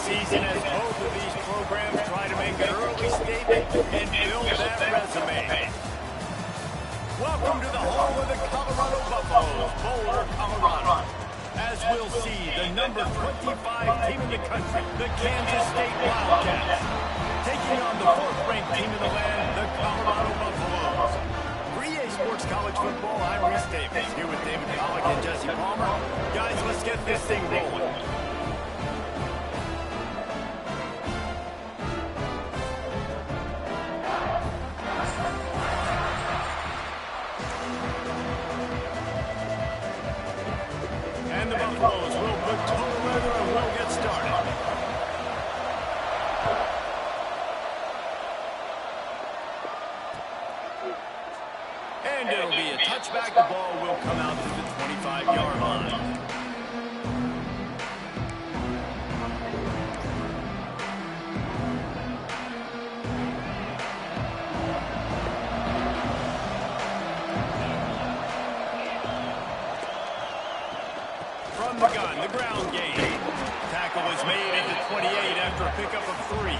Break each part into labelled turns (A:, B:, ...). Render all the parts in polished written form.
A: season as both of these programs try to make an early statement and build that resume. Welcome to the home of the Colorado Buffaloes, Boulder, Colorado. As we'll see, the number 25 team in the country, the Kansas State Wildcats, taking on the fourth-ranked team in the land, the Colorado Buffaloes. For EA Sports College Football, I'm Reese Davis, here with David Pollack and Jesse Palmer. Guys, let's get this thing rolling. And the Buffaloes will put total weather and we'll get started. And it'll be a touchback. The ball will come out to the 25-yard line. From the gun, the ground game. Tackle is made at the 28 after a pickup of 3.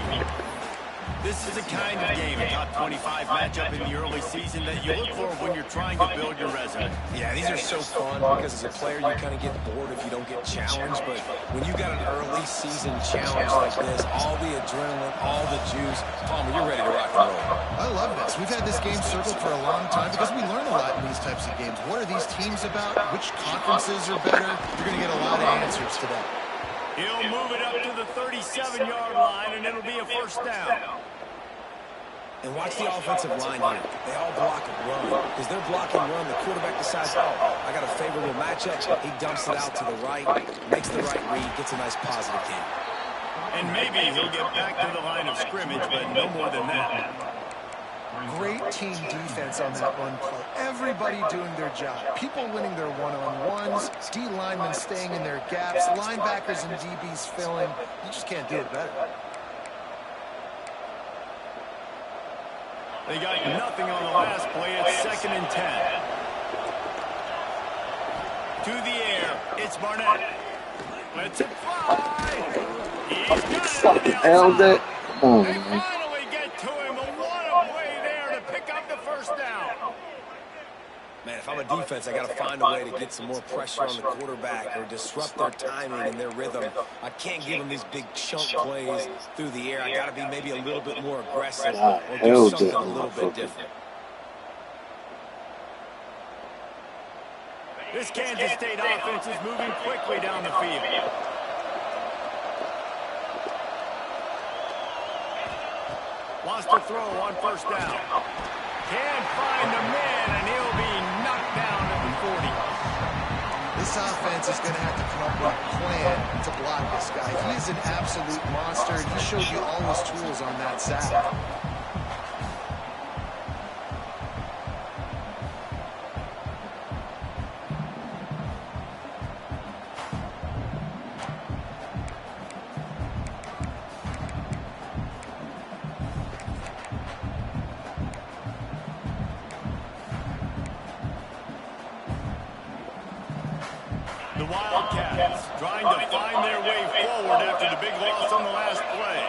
A: This is the kind of game, a top 25 matchup in the early season that you look for when you're trying to build your resume.
B: Yeah, these are so fun because as a player you kind of get bored if you don't get challenged, but when you got an early season challenge like this, all the adrenaline, all the juice, Palmer, you're ready to rock and roll.
C: I love this. We've had this game circled for a long time because we learn a lot in these types of games. What are these teams about? Which conferences are better? You're going to get a lot of answers today.
A: He'll move it up to the 37-yard line, and it'll be a first down.
B: And watch the offensive line here. They all block and run. Because they're blocking run, the quarterback decides, oh, I got a favorable matchup. He dumps it out to the right, makes the right read, gets a nice positive gain.
A: And maybe he'll get back to the line of scrimmage, but no more than that.
C: Great team defense on that run play. Everybody doing their job. People winning their one-on-ones, D linemen staying in their gaps, linebackers and DBs filling. You just can't do it better.
A: They got nothing on the last play. It's 2nd and 10. To the air. It's Barnett. Let's it fly. He's got it.
D: Held it. Oh,
A: They
D: man.
A: finally get to him. What a play there to pick up the first down.
B: Man, if I'm a defense, I got to find a way to get some more pressure on the quarterback or disrupt their timing and their rhythm. I can't give them these big chunk plays through the air. I got to be maybe a little bit more aggressive or do something a little bit different.
A: This Kansas State offense is moving quickly down the field. wants to throw on first down. Can't find the man, and he'll be knocked down at the 40.
C: This offense is going to have to come up with a plan to block this guy. He is an absolute monster, and he showed you all his tools on that sack.
A: The Wildcats trying to find their way forward after the big loss on the last play.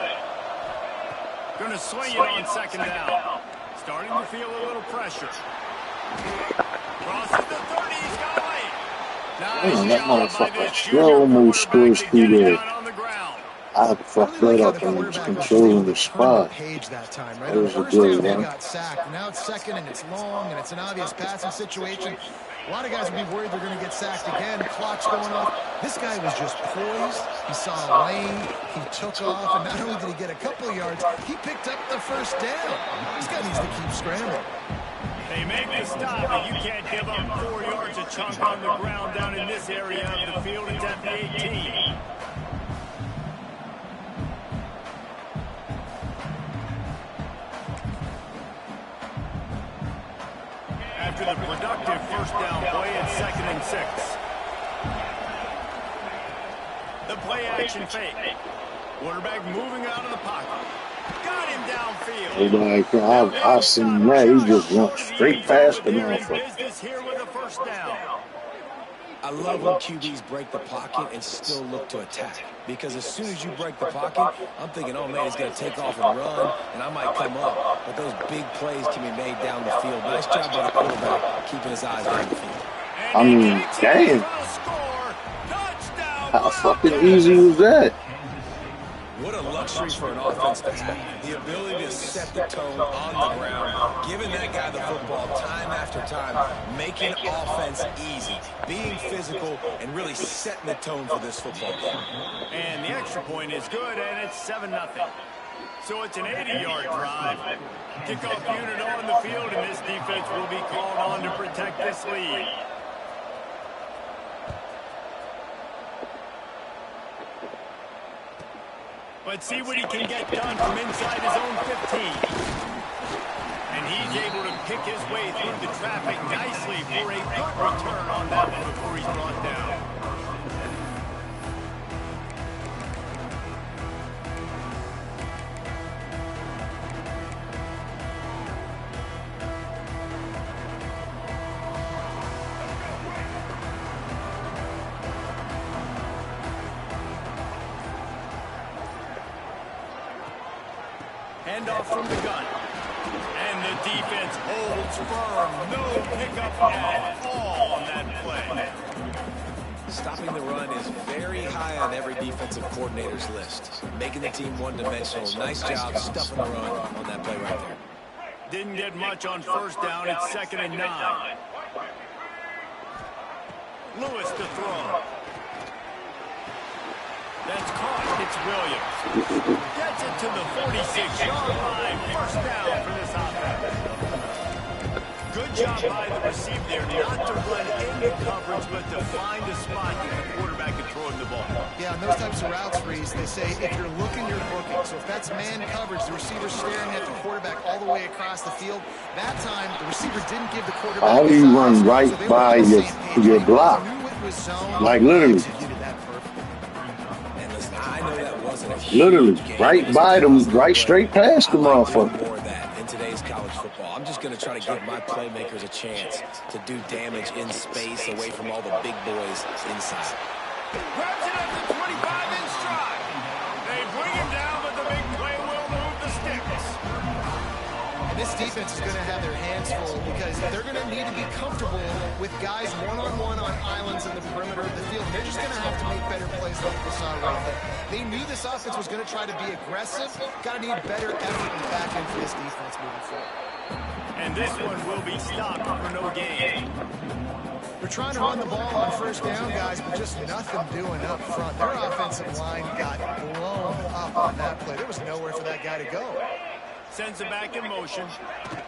A: Going to swing it on second down. Starting to feel a little pressure. Crosses the 30. He's got away. Nice
D: that
A: job by
D: motherfucker
A: this
D: sure
A: junior
D: almost
A: quarterback
D: scores
A: to
D: through
A: get it
D: there.
A: down on the ground.
D: I fucked that up and was controlling the spot. That was a good one.
C: Got sacked. Now it's second, and it's long, and it's an obvious passing situation. A lot of guys would be worried they're going to get sacked again. Clock's going off. This guy was just poised. He saw a lane. He took off, and not only did he get a couple of yards, he picked up the first down. This guy needs to keep scrambling.
A: They make the stop, but you can't give up 4 yards a chunk on the ground down in this area of the field. It's at the 18. After the productive first down play, it's 2nd and 6. The play action fake. Quarterback moving out of the pocket. Got him downfield.
D: Like, I seen that. He just went straight past the motherfucker.
A: Business here with a first down.
B: I love when QBs break the pocket and still look to attack. Because as soon as you break the pocket, I'm thinking, oh, man, he's going to take off and run, and I might come up. But those big plays can be made down the field. Nice job by the quarterback keeping his eyes on the field.
D: I mean, damn. How fucking easy was that?
B: What a luxury for an offense to have. The ability to set the tone on the ground, giving that guy the football time after time, making offense easy, being physical, and really setting the tone for this football game.
A: And the extra point is good, and it's 7-0. So it's an 80-yard drive. Kickoff unit on the field, and this defense will be called on to protect this lead. Let's see what he can get done from inside his own 15. And he's able to pick his way through the traffic nicely for a good return on that one before he's brought down. Handoff from the gun. And the defense holds firm. No pickup at all on that play.
B: Stopping the run is very high on every defensive coordinator's list. Making the team one-dimensional. Nice job stuffing the run on that play right there.
A: Didn't get much on first down. It's 2nd and 9. Lewis to throw. That's caught. It's Williams. Gets it to the 46-yard line. First down for this offense. Good job by the receiver there, not to run into coverage, but to find a spot that the quarterback can throw him the ball.
C: Yeah, and those types of routes, Reese, they say if you're looking, you're looking. So if that's man coverage, the receiver's staring at the quarterback all the way across the field. That time, the receiver didn't give the quarterback
D: How do you run right by your block? Like literally. Literally, right by them, right straight past the motherfucker.
B: More of that in today's college football. I'm just going to try to give my playmakers a chance to do damage in space away from all the big boys inside.
A: Grabs it at the 25 in stride. They bring him down, but the big play will move the sticks.
C: And this defense is going to have their hands full because they're going to need to be comfortable with guys one-on-one on islands in the perimeter of the field. They're just going to have to make better plays like we saw right there. They knew this offense was going to try to be aggressive. Got to need better effort in the back end for this defense moving forward.
A: And this one will be stopped for no gain.
C: We're trying to run the ball on first down, guys, but just nothing doing up front. Their offensive line got blown up on that play. There was nowhere for that guy to go.
A: Sends it back in motion.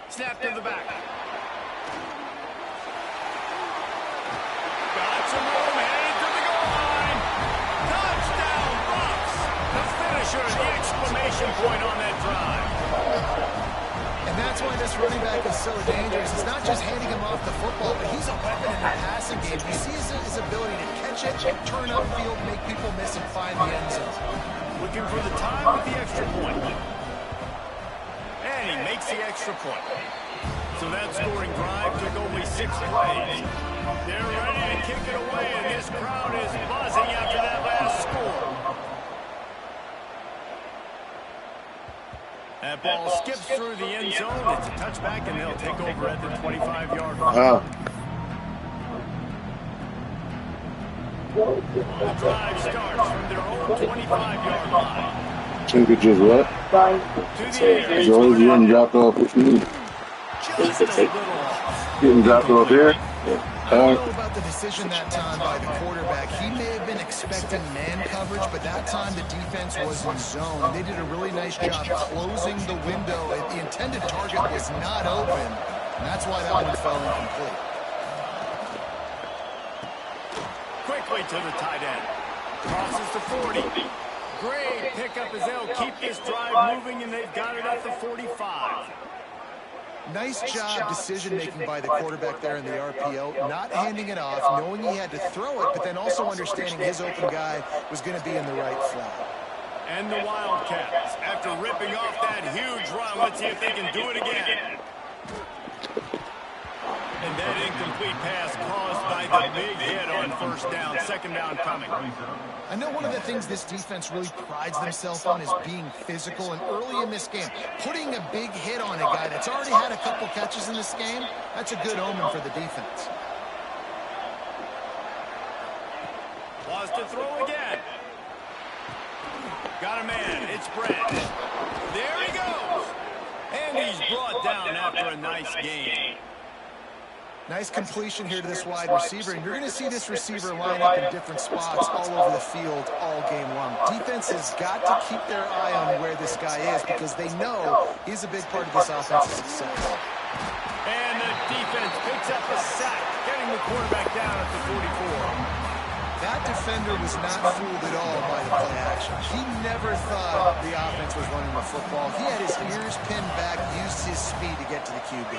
A: Snap to the back. Got some room, headed to the goal line. Touchdown, Bucks! The finisher, the exclamation point on that drive.
C: And that's why this running back is so dangerous. It's not just handing him off the football, but he's a weapon in the passing game. You see his ability to catch it, turn upfield, make people miss, and find the end zone.
A: Looking for the time with the extra point. And he makes the extra point. So that scoring drive took only 6 plays. They're ready to kick it away, and this crowd is buzzing after that last score. That ball skips through the end zone. It's a touchback, and they'll take over at the 25-yard line.
D: Wow.
A: The drive starts from their own 25-yard line.
D: Think it just what?
A: To the air.
D: As long as you didn't drop off with me.
A: Just a little off.
D: Getting dropped off here?
C: I don't know about the decision that time by the quarterback. He may have been expecting man coverage, but that time the defense was in zone. They did a really nice job closing the window. The intended target was not open, and that's why that one fell incomplete.
A: Quickly to the tight end. Crosses to 40. Great pickup as they'll keep this drive moving, and they've got it at the 45.
C: Nice job decision-making by the quarterback there in the RPO, not handing it off, knowing he had to throw it, but then also understanding his open guy was going to be in the right flat.
A: And the Wildcats, after ripping off that huge run, let's see if they can do it again. And that incomplete pass caused by the big hit on first down, second down coming.
C: I know one of the things this defense really prides themselves on is being physical, and early in this game, putting a big hit on a guy that's already had a couple catches in this game, that's a good omen for the defense.
A: Wants to throw again. Got a man, it's Brent. There he goes. And he's brought down after a nice game.
C: Nice completion here to this wide receiver, and you're going to see this receiver line up in different spots all over the field all game long. Defense has got to keep their eye on where this guy is because they know he's a big part of this offense's success.
A: And the defense picks up a sack, getting the quarterback down at the 44.
C: That defender was not fooled at all by the play action. He never thought the offense was running the football. He had his ears pinned back, used his speed to get to the QB.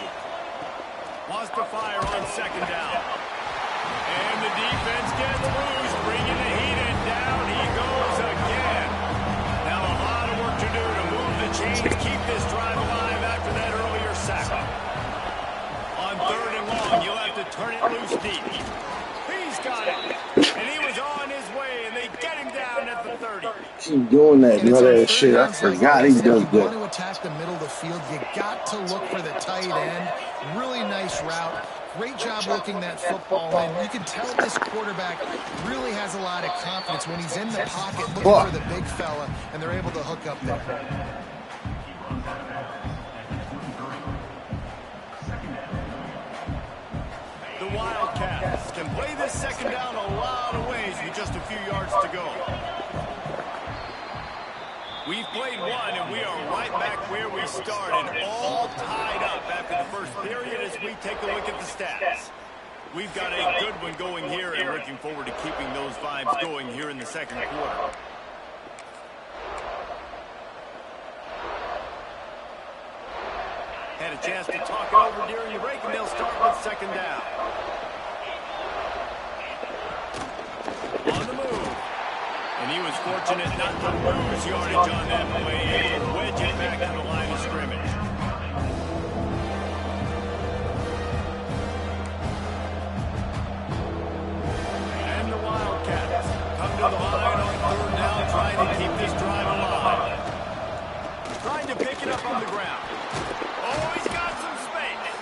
A: Wants to fire on second down. And the defense gets loose, bringing the heat, and down he goes again. Now a lot of work to do to move the chains, keep this drive alive after that earlier sack. On third and long, you'll have to turn it loose deep. He's got it. And he was on his way, and they get him down at the 30.
D: Keep doing that nut-ass shit. I forgot he does
C: If you want
D: that.
C: to attack the middle of the field, you got to look for the tight end. Really nice route. Great job looking that football in. You can tell this quarterback really has a lot of confidence when he's in the pocket looking for the big fella, and they're able to hook up there.
A: The Wildcats can play this second down a lot of ways with just a few yards to go. We've played one, and we are right back where we started, all tied up after the first period as we take a look at the stats. We've got a good one going here, and looking forward to keeping those vibes going here in the second quarter. Had a chance to talk it over during the break, and they'll start with second down. On the move. And he was fortunate not to lose yardage on that play, able to wedge it back to the line of scrimmage. And the Wildcats come to the line on third down, trying to keep this drive alive. Trying to pick it up on the ground. Oh, he's got some space.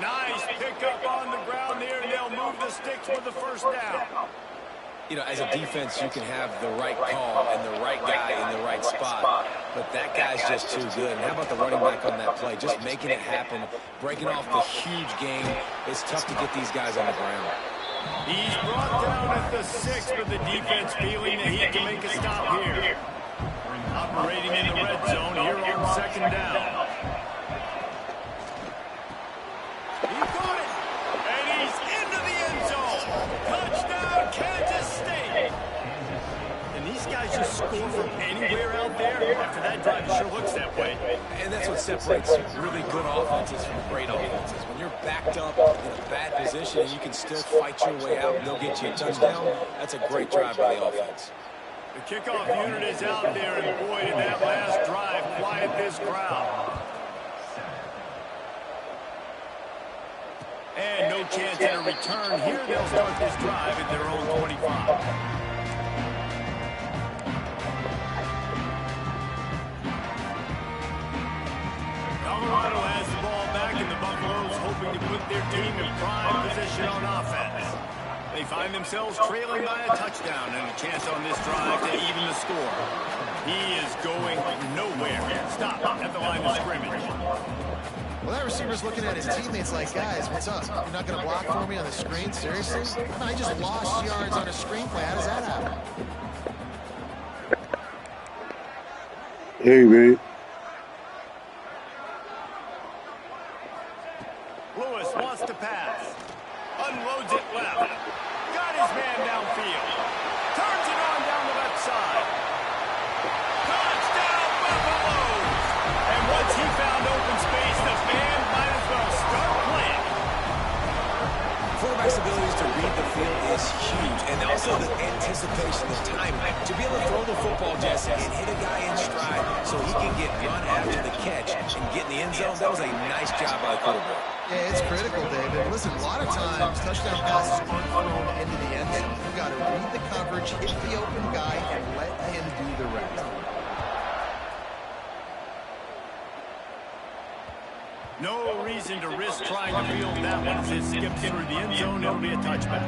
A: Nice pickup on the ground there, and they'll move the sticks with the first down.
B: You know, as a defense, you can have the right call and the right guy in the right spot, but that guy's just too good. And how about the running back on that play? Just making it happen, breaking off the huge game. It's tough to get these guys on the ground.
A: He's brought down at the 6, but the defense feeling that he can make a stop here. Operating in the red zone here on second down. He got it, and he's into the end zone. Touchdown, Kansas State. And these guys just score from anywhere out there. After that drive, it sure looks that way.
B: And that's what separates really good offenses from great offenses. When you're backed up in a bad position and you can still fight your way out and they'll get you a touchdown, that's a great drive by the offense.
A: The kickoff unit is out there, and boy, did that last drive quiet this crowd. And no chance at a return here. They'll start this drive at their own 25. Colorado has the ball back, and the Buffaloes hoping to put their team in prime position on offense. They find themselves trailing by a touchdown and a chance on this drive to even the score. He is going nowhere. Stop at the line of scrimmage.
C: Well, that receiver's looking at his teammates like, guys, what's up? You're not going to block for me on the screen? Seriously? I just lost yards on a screenplay. How does that happen?
D: Hey, man.
A: Lewis wants to pass. Unloads it left. Got his man downfield. Turns it on down the left side. Touchdown, Buffaloes! And once he found open space, the band might as well start playing.
B: Quarterback's abilities to read the field is huge, and also the anticipation, the timing. To be able to throw the football, Jesse, and hit a guy in stride so he can get run after the catch and get in the end zone, that was a nice job by the quarterback.
C: Yeah, it's critical, David. Listen, a lot of times, touchdown passes aren't thrown into the end zone. You've got to read the coverage, hit the open guy, and let him do the rest.
A: No reason to risk trying to field that one as it skips through the end zone. It'll be a touchback.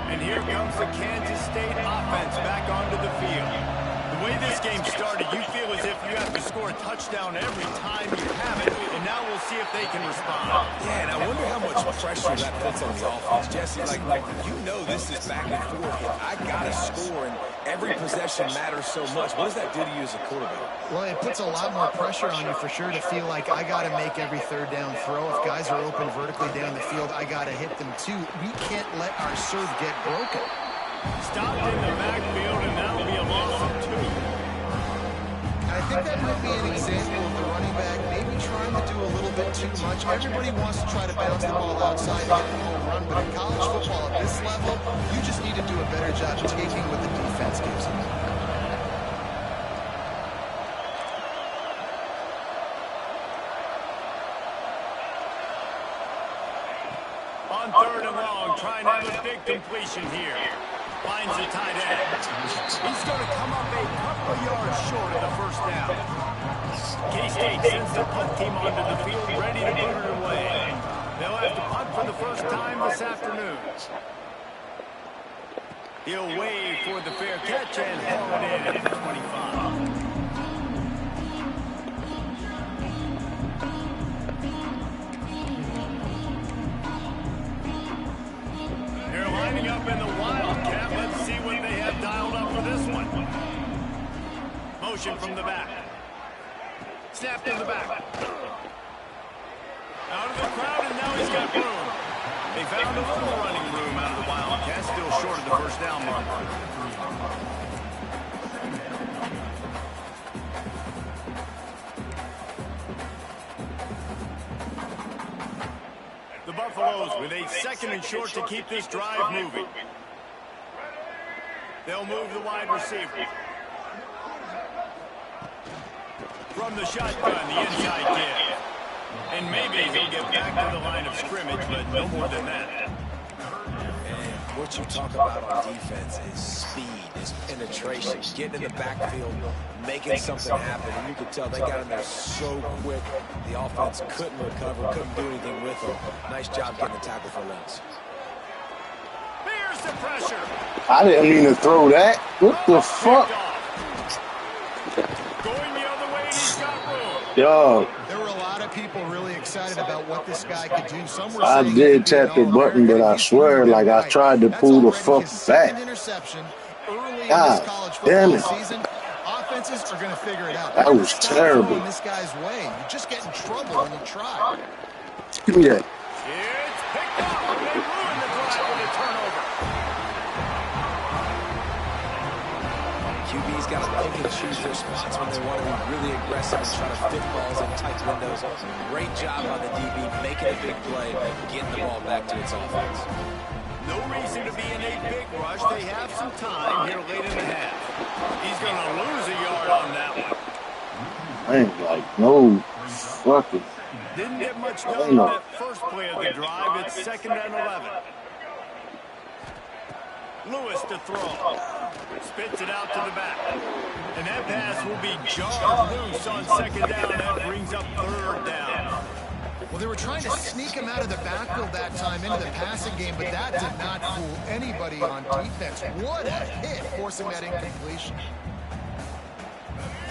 A: And here comes the Kansas State offense back onto the field. The way this game started, you feel as if you have to score a touchdown every time you have it, and now we'll see if they can respond.
B: Yeah, and I wonder how much pressure that puts on the offense. Jesse, like you know this is back and forth, but I got to score, and every possession matters so much. What does that do to you as a quarterback?
C: Well, it puts a lot more pressure on you for sure to feel like I got to make every third down throw. If guys are open vertically down the field, I got to hit them too. We can't let our serve get broken.
A: Stopped in the backfield, and that'll be a loss of 2.
C: I think that might be an example of the running back maybe trying to do a little bit too much. Everybody wants to try to bounce the ball outside and get a home run, but in college football at this level, you just need to do a better job taking what the defense gives you.
A: On 3rd and long, trying to have a big completion here. Finds the tight end. He's going to come up a couple yards short of the first down. K-State sends the punt team onto the field, ready to put it away. They'll have to punt for the first time this afternoon. He'll wave for the fair catch and haul it in at the 25. Up in the Wildcat. Let's see what they have dialed up for this one. Motion from the back. Snapped in the back. Out of the crowd, and now he's got room. They found a little running room out of the Wildcat, still short of the first down mark. The Buffaloes with a 2nd and short to keep this drive moving. They'll move the wide receiver. From the shotgun, the inside give. And maybe he'll get back to the line of scrimmage, but no more than that.
B: And what you talk about on defense is speed, is penetration, getting in the backfield, making something happen. And you could tell they got in there so quick, the offense couldn't recover, couldn't do anything with them. Nice job getting the tackle for Lentz.
A: Here's the pressure.
D: I didn't mean to throw that. What the fuck?
A: Going the other way, and he's got room.
D: Yo.
C: There were a lot of people really excited about what this guy could do. Some were
D: I
C: saying
D: did tap the button, but I swear, like I tried to pull the fuck back.
C: Interception early in this college football season, offenses are going to figure it out.
D: That was terrible.
C: This guy's way. You just get in trouble when you try.
D: Give me that.
A: It's picked up. They ruin the drive with a turnover.
B: QB's got to pick and choose their spots when they want to be really aggressive and try to fit balls in tight windows. Great job on the DB making a big play, getting the ball back to its offense.
A: No reason to be in a big rush. They have some time here late in the half. He's going to lose a yard on that one.
D: I ain't like no fucking.
A: Didn't get much done on that first play of the drive. It's 2nd and 11. Lewis to throw. Spits it out to the back. And that pass will be jarred loose on 2nd down. That brings up 3rd down.
C: Well, they were trying to sneak him out of the backfield that time into the passing game, but that did not fool anybody on defense. What a hit, forcing that incompletion.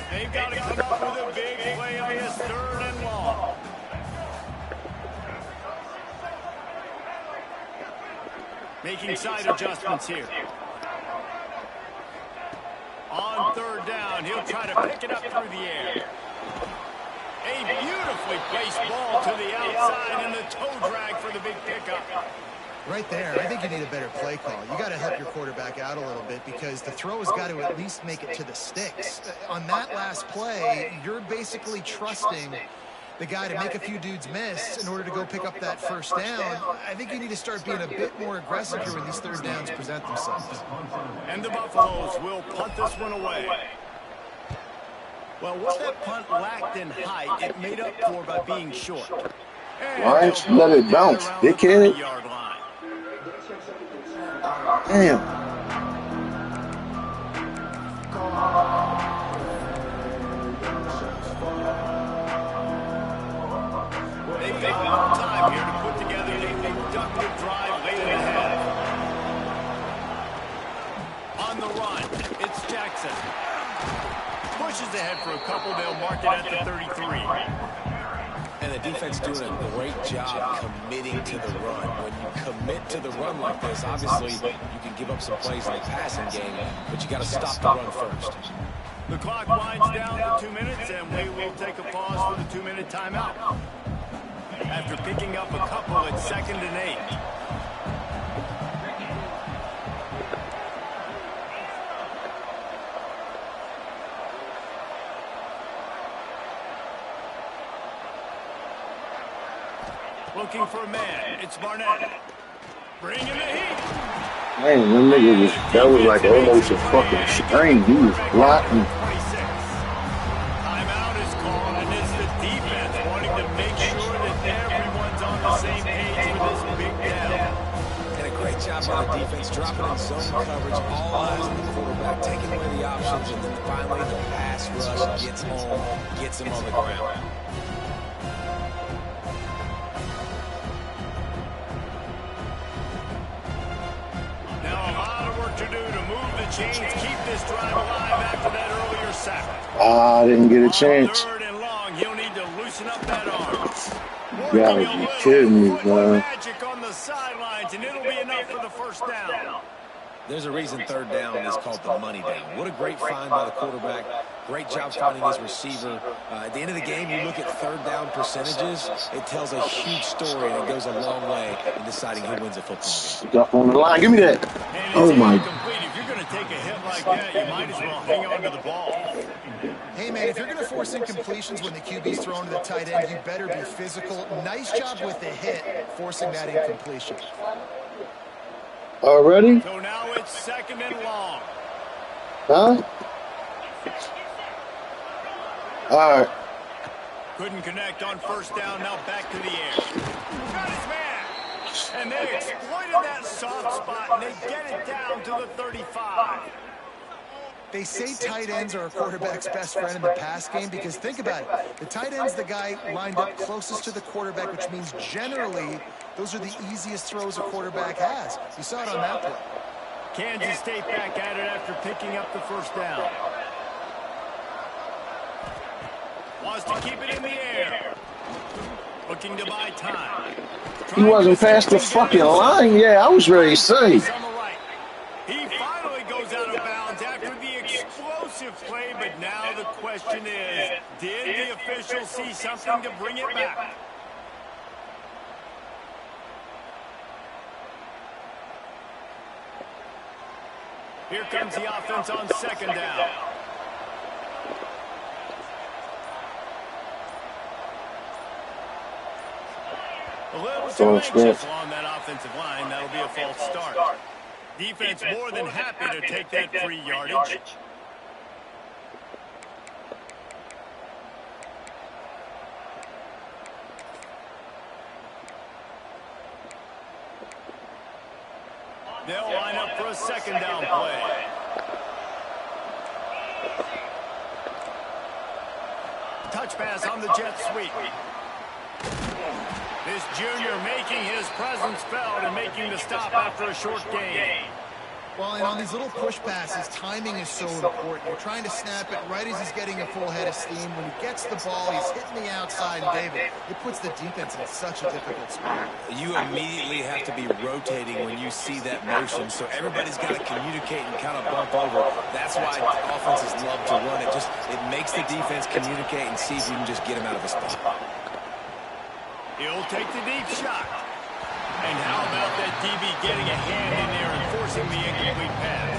A: They've got to come up with a big play on this 3rd and long. Making side adjustments here. On 3rd down, he'll try to pick it up through the air. A beautifully placed ball to the outside and the toe drag for the big pickup.
C: Right there, I think you need a better play call. You got to help your quarterback out a little bit because the throw has got to at least make it to the sticks. On that last play, you're basically trusting the guy to make a few dudes miss in order to go pick up that 1st down. I think you need to start being a bit more aggressive here when these 3rd downs present themselves.
A: And the Buffaloes will punt this one away. Well, what that punt lacked in height, it made up for by being short.
D: Lions, let it bounce, dickhead. Damn.
A: They've got more time here to put together a productive drive late in the half. On the run, it's Jackson. Pushes ahead for a couple. They'll mark it at the 33.
B: And the defense doing a great job committing to the run. When you commit to the run like this, obviously you can give up some plays in the passing game, but you got to stop the run first.
A: The clock winds down to 2 minutes, and we will take a pause for the 2-minute timeout. After picking up a couple at 2nd and 8. Looking for a man. It's Barnett. Bringing the heat.
D: Man, that was like almost a fucking string. He was blocking.
A: Timeout is called, and it's the defense wanting to make sure that everyone's on the same page with this big down.
B: And a great job by the defense, dropping in zone coverage, all eyes on the quarterback, taking away the options, and then finally the pass rush gets home, gets him on the ground. To do to move the chains, keep this drive alive after that earlier sack.
D: I didn't get a chance.
A: 3rd and long, he'll need to loosen up that arm.
D: You gotta be kidding me, man.
A: Magic on the sidelines, and it'll be enough for the 1st down.
B: There's a reason 3rd down is called the money down. What a great find by the quarterback. Great job finding his receiver. At the end of the game, you look at 3rd down percentages, it tells a huge story, and it goes a long way in deciding who wins a football game.
D: Stuff on the line. Give me that. Oh, my.
A: If you're going to take a hit like that, you might as well hang on to the ball.
C: Hey, man, if you're going to force incompletions when the QB's thrown to the tight end, you better be physical. Nice job with the hit, forcing that incompletion.
D: Already?
A: So now it's 2nd and long.
D: Huh? All right.
A: Couldn't connect on 1st down. Now back to the air. Got his man. And they exploited that soft spot, and they get it down to the 35.
C: They say tight ends are a quarterback's best friend in the pass game because think about it. The tight end's the guy lined up closest to the quarterback, which means generally those are the easiest throws a quarterback has. You saw it on that play.
A: Kansas State back at it after picking up the 1st down. Wants to keep it in the air. Looking to buy time.
D: He wasn't past the fucking line. Yeah, I was ready to say.
A: He finally goes out of bounds. question is, did the official see something to bring it back? Here comes the offense on second down. A little too anxious along that offensive line. That'll be a false start. Defense more than happy to take that free yardage. They'll line up for a second down play. Touch pass on the jet sweep. This junior making his presence felt and making the stop after a short gain.
C: Well, and on these little push passes, timing is so important. You're trying to snap it right as he's getting a full head of steam. When he gets the ball, he's hitting the outside, and David, it puts the defense in such a difficult spot.
B: You immediately have to be rotating when you see that motion, so everybody's got to communicate and kind of bump over. That's why offenses love to run it. It makes the defense communicate and see if you can just get him out of a spot.
A: He'll take the deep shot. And how about that DB getting a hand in there and forcing the incomplete pass?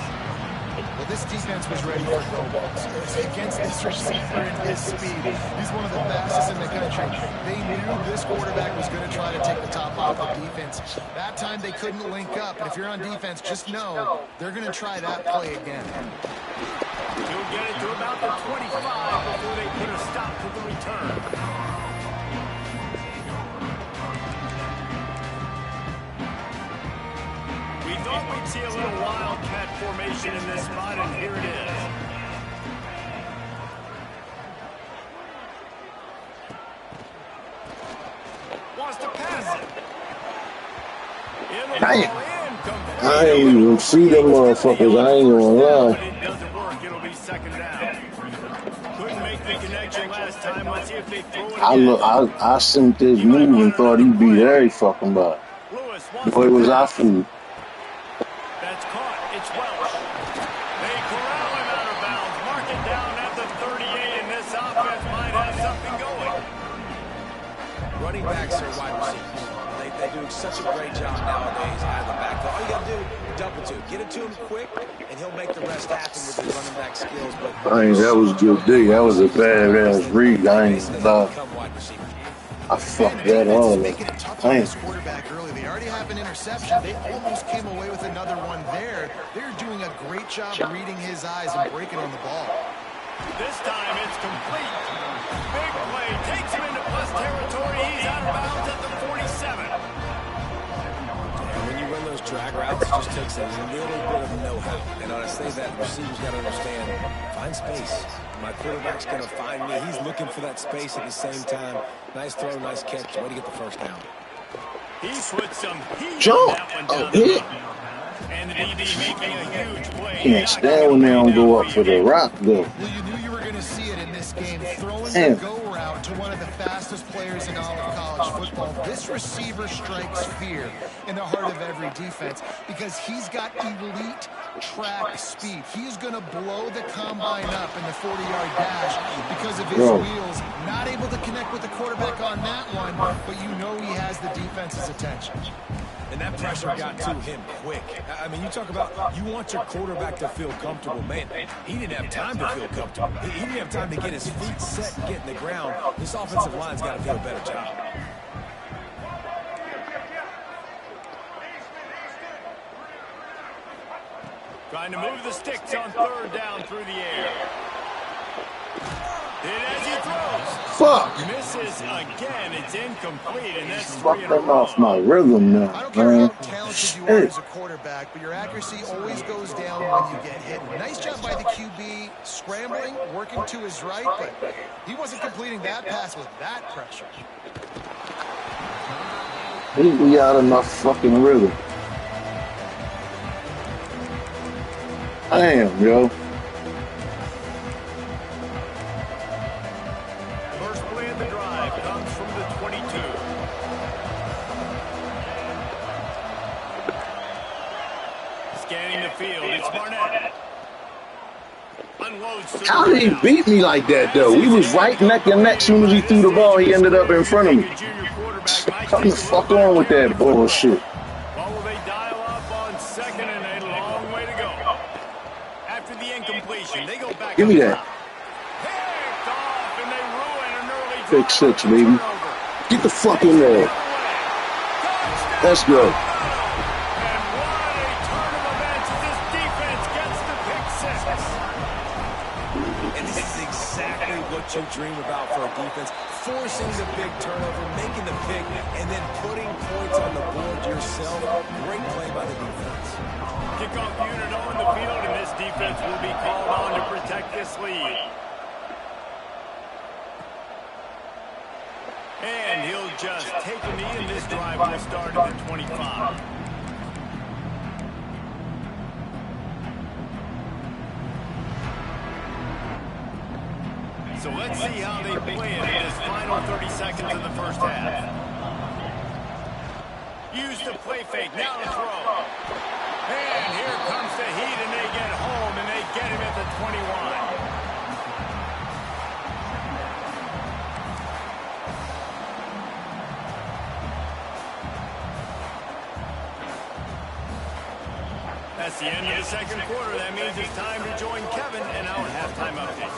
C: Well, this defense was ready for goals against this receiver and his speed. He's one of the fastest in the country. They knew this quarterback was going to try to take the top off the defense. That time they couldn't link up. And if you're on defense, just know they're going to try that play again.
A: He'll get it to about the 25 before they put a stop to the return. Thought we'd see a little wildcat formation in this spot, and here it is. Wants to pass it.
D: I ain't even see them motherfuckers. I ain't gonna lie.
A: It doesn't work. It'll be second down. Couldn't make the connection last time. Let's see if they throw it.
D: I seen this move and thought he'd be very fucking bad. Boy, was our food.
A: That's caught. It's Welch. They corral him out of bounds. Mark it down at the 38, and this offense might have something going.
B: Running backs are wide receivers. They do such a great job nowadays out of the backfield. All you got to do, double to. Get it to him quick, and he'll make the rest happen with his running back skills. But
D: that was good D. That was a badass read. I ain't thought. I fucked that all up.
C: They already have an interception. They almost came away with another one there. They're doing a great job reading his eyes and breaking on the ball.
A: This time it's complete. Big play. Takes him into plus territory. He's out of bounds at the 47.
B: And when you run those drag routes, it just takes a little bit of know-how. And when I say that, receivers got to understand, find space. My quarterback's going to find me. He's looking for that space at the same time. Nice throw, nice catch. Way to get the first down.
A: He put some heat
D: Jump!
A: On that one
D: Hit!
A: And the DB making a huge play.
D: Can't stand when they don't go up for the rock, though.
C: Well, you knew you were going to see it in this game. Throwing the go route to one of the fastest players in all of college football. This receiver strikes fear in the heart of every defense because he's got elite track speed. He is going to blow the combine up in the 40-yard dash because of his wheels. Not able to connect with the quarterback on that one, but you know he has the defense's attention.
B: And that pressure got to him quick. I mean, you talk about you want your quarterback to feel comfortable. Man, he didn't have time to feel comfortable. He didn't have time to get his feet set and get in the ground. This offensive line's got to do a better job.
A: Trying to move the sticks on third down through the air. And as he throws,
D: fuck,
A: misses again. It's incomplete, and that's
D: fucking off my rhythm now.
C: I don't care how talented you are as a quarterback, but your accuracy always goes down when you get hit. Nice job by the QB, scrambling, working to his right, but he wasn't completing that pass with that pressure.
D: He out of my fucking rhythm. Damn, yo.
A: First play of the drive comes from the 22. Scanning the field, it's Barnett. Unloads to the
D: How did he
A: ground.
D: beat me like that, though? We was right neck and neck. As soon as he threw the ball, he ended up in front of me. Come the fuck on with that bullshit.
A: Well, will they dial up on second and a long way to go? After the incompletion, they go back.
D: Give me that.
A: Picked off, and they ruin an early
D: Pick
A: drive.
D: six, baby. Get the fuck in there. Let's go.
A: And what a turn of events as this defense gets the pick six.
B: And this is exactly what you dream about for a defense. Forcing the big turnover, making the pick, and then putting points on the board yourself. Great play by the defense.
A: Kickoff unit on the field, and this defense will be called on to protect this lead. And he'll just take a knee, and this drive will start at the 25. So let's see how they play it in this final 30 seconds of the first half. Use the play fake, now to throw. And here comes the heat, and they get home, and they get him at the 21. That's the end of the second quarter. That means it's time to join Kevin and our halftime update.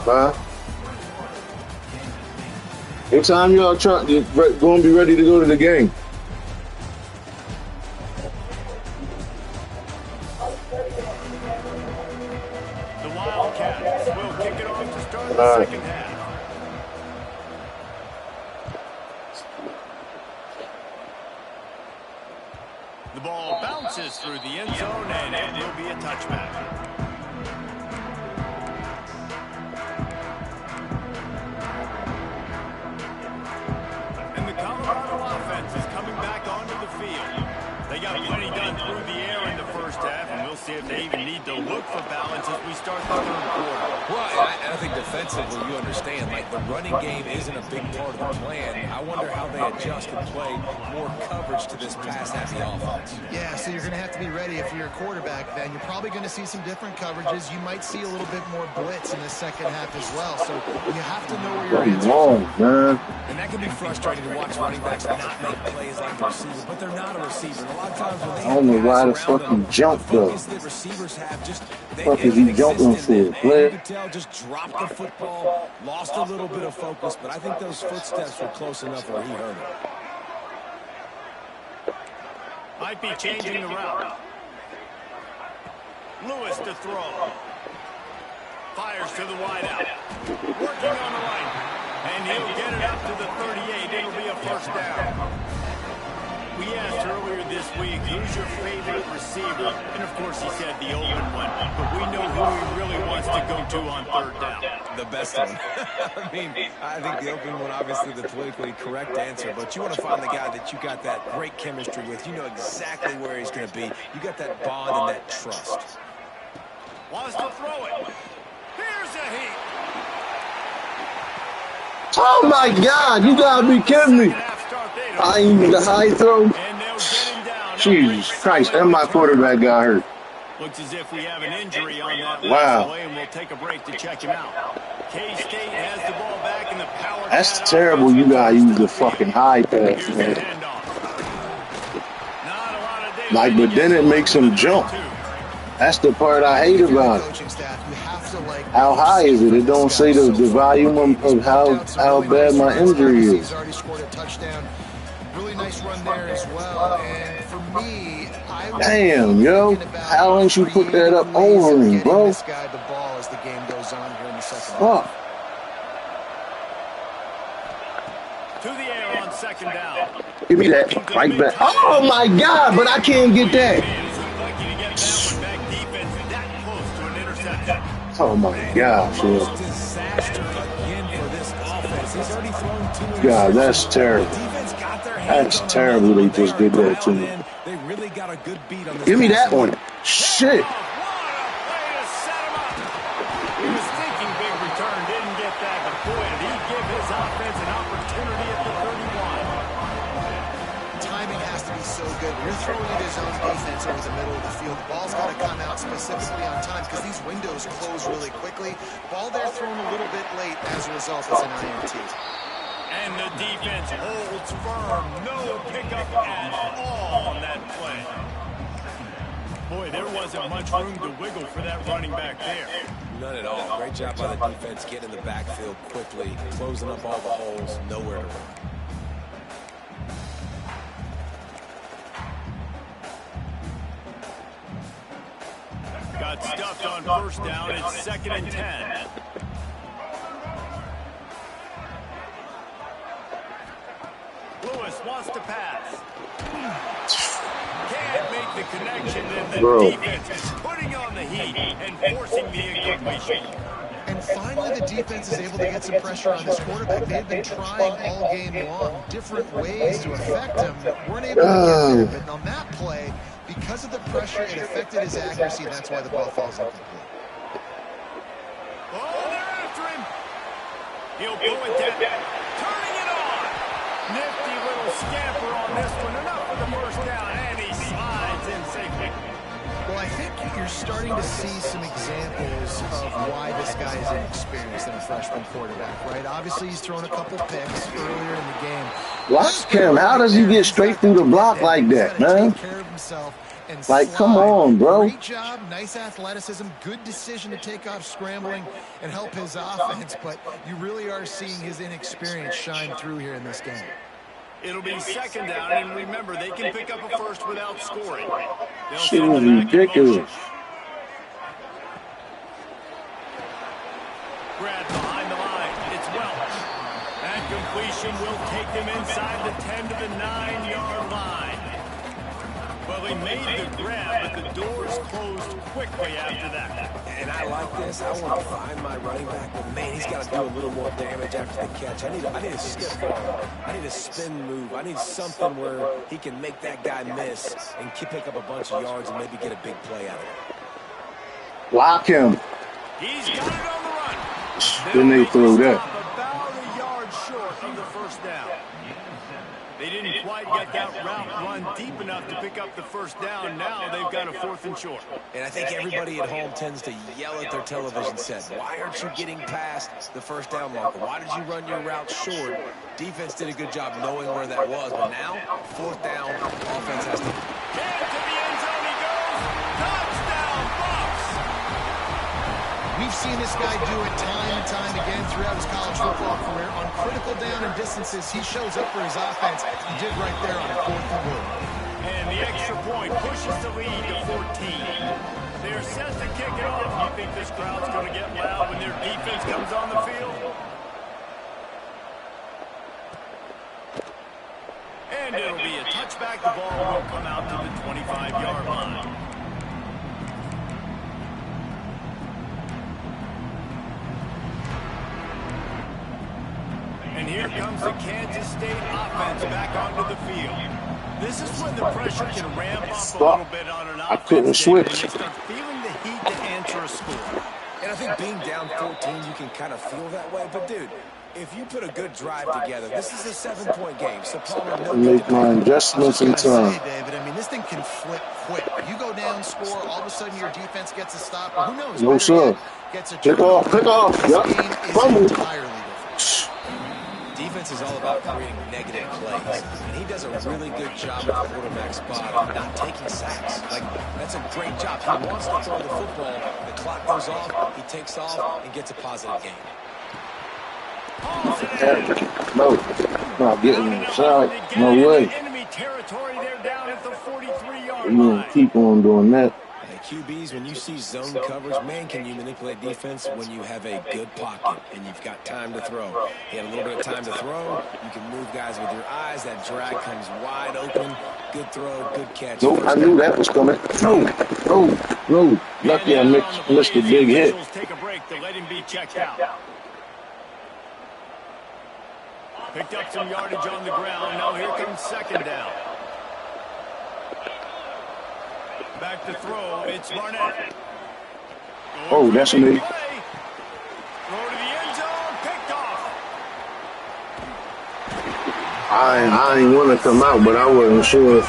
D: Bye. What time y'all going to be ready to go to the game?
A: The Wildcats will kick it off to start the second half. The ball bounces through the end zone, and it will be a touchback. And the Colorado offense is coming back onto the field. They got plenty done through the air in the first half, and we'll see if they even need to look for balance as we start the third quarter.
B: Well, I think defensively, you understand, like, the running game isn't a big part of the plan. I wonder how they adjust and play more coverage to this pass-happy offense.
C: Yeah, so you're going to have to be ready if you're a quarterback then. You're probably going to see some different coverages. You might see a little bit more blitz in the second half as well. So you have to know where your answers are.
D: Man.
B: And that can be frustrating to watch running backs not make plays like a receiver, but they're not a receiver. And a lot of times when they
D: I don't know why the fuck he jumped, though.
B: Receivers have just
D: Fuck is he jumping for,
B: you
D: player?
B: could tell just dropped the football, lost a little bit of focus, but I think those footsteps were close enough where he heard it.
A: Might be changing the route. Lewis to throw. Fires to the wideout. Working on the line. And he'll get it up to the 38. It'll be a first down. We asked earlier this week, who's your favorite receiver? And, of course, he said the open one. But we know who he really wants to go to on third down.
B: The best one. I mean, I think the open one, obviously the politically correct answer, but you want to find the guy that you got that great chemistry with. You know exactly where he's going to be. You got that bond and that trust.
A: Wants to throw it. Here's a heat.
D: Oh my God, you gotta be kidding me. I ain't the high throw.
A: And they'll get him down.
D: Jesus Christ, and my quarterback got hurt.
A: Looks as if we have an injury on that
D: Wow.
A: last play, and we'll take a break to check him out. K-State has the ball back in the power.
D: That's terrible. You gotta use the fucking high pass,
A: Here's the
D: man.
A: handoff. Not a lot of daylight
D: Like, but then it makes him jump. That's the part I hate
C: If you're the
D: about it.
C: coaching staff, you have to, like,
D: How high is it? It don't say the volume of how bad my injury is.
C: He's already scored a touchdown. Really nice run there as well. And for me, I would
D: Damn,
C: be
D: yo.
C: thinking about
D: How didn't you put that up
C: creative ways
D: over
C: of
D: him,
C: getting
D: bro?
C: this guy the ball as the game goes on here in the second half.
D: Fuck.
A: To the air on second down.
D: Give me that right back. Oh my God, but I can't get that.
A: Fans would like you to get that one back. Defense that close to an interception.
D: Oh my gosh, yo.
B: Disaster again for this offense. He's already thrown two.
D: God, that's terrible.
B: Defense got their hands
D: That's
B: on the
D: terrible
B: ball.
D: they just did that to me.
B: They really got a good beat on this.
D: Give me that
B: passing
D: one.
B: game.
D: Shit.
A: What a play to set him up. He was thinking big return, didn't get that, but boy, did he give his offense an opportunity at the 31.
C: Timing has to be so so good. When you're throwing it his own defense over the middle of the field, the ball's got to come out specifically on time because these windows close really quickly. Ball there thrown a little bit late. As a result, it's an INT.
A: And the defense holds firm. No pickup at all on that play. Boy, there wasn't much room to wiggle for that running back there.
B: None at all. Great job by the defense getting in the backfield quickly, closing up all the holes, nowhere to run.
A: Got stuffed on first down. It's 2nd and 10. Lewis wants to pass. Can't make the connection, and the defense is putting on the heat and forcing the incompletion.
C: And finally, the defense is able to get some pressure on this quarterback. They've been trying all game long different ways to affect him. Weren't able to get there, but on that play, because of the pressure, it affected his accuracy, and that's why the ball falls incomplete.
A: Oh, they're after him. He'll go it down. Turning it on. Nifty little scamper on this one. Enough for the first down, and he slides in safely.
C: Well, I think you're starting to see some examples of why this guy is inexperienced in a freshman quarterback, right? Obviously, he's thrown a couple picks earlier in the game.
D: Watch him. How does he get straight through the block like that, man? Like, come on, bro.
C: Great job, nice athleticism, good decision to take off scrambling and help his offense, but you really are seeing his inexperience shine through here in this game.
A: It'll be 2nd down, and remember, they can pick up a first without scoring.
D: Shit was ridiculous.
A: Brad behind the line. It's Welch. That completion will take them inside the 10 to the 9-yard line. Well, he made the grab, but the doors closed quickly after that.
B: And I like this. I want to find my running back, but man, he's got to do a little more damage after the catch. I need a skip ball. I need a spin move. I need something where he can make that guy miss and pick up a bunch of yards and maybe get a big play out of it.
D: Lock him.
A: He's got it on the run.
D: Then they throw that.
A: About a yard short of the first down. They didn't quite get that route run deep enough to pick up the first down. Now they've got a 4th and short.
B: And I think everybody at home tends to yell at their television set, why aren't you getting past the first down marker? Why did you run your route short? Defense did a good job knowing where that was, but now, 4th down, offense has to...
A: Get to the end zone he goes. Touchdown, Bucs!
C: We've seen this guy do it time and time again throughout his college football career. On critical down and distances, he shows up for his offense. He did right there on 4th and 1.
A: And the extra point pushes the lead to 14. They're set to kick it off. You think this crowd's going to get loud when their defense comes on the field? And it'll be a touchback. The ball will come out to the 25-yard line. And here comes the Kansas State offense back onto the field. This is when the pressure can ramp up a little bit on an offense.
D: I couldn't switch.
A: And they start feeling the heat to answer a score.
B: And I think being down 14, you can kind of feel that way. But, dude, if you put a good drive together, this is a 7-point game. So Palmer,
D: Make my adjustments in time.
C: David, I mean, this thing can flip quick. You go down, score, all of a sudden your defense gets a stop. Or who knows?
D: No, sir.
C: Gets a
D: Pick off, pick off. Yep.
C: This game is
D: Fumble.
C: entirely different.
B: defense is all about creating negative plays, and he does a really good job at the quarterback spot of not taking sacks. Like, that's a great job. He wants to throw the football. The clock goes off. He takes off and gets a positive gain.
D: No, not getting inside. No way.
A: Enemy territory, they're down at the 43-yard
D: We're going to keep on doing that.
B: QBs, when you see zone coverage, man, can you manipulate defense when you have a good pocket and you've got time to throw? He had a little bit of time to throw. You can move guys with your eyes. That drag comes wide open. Good throw, good catch.
D: Nope, I knew that was coming. No. Lucky I missed a big hit.
A: Take a break to let him be checked out. Picked up some yardage on the ground. Now here comes second down. Back to throw. It's Barnett.
D: Oh, that's me.
A: Throw to the end zone. Picked off.
D: I ain't want to come out, but I wasn't sure if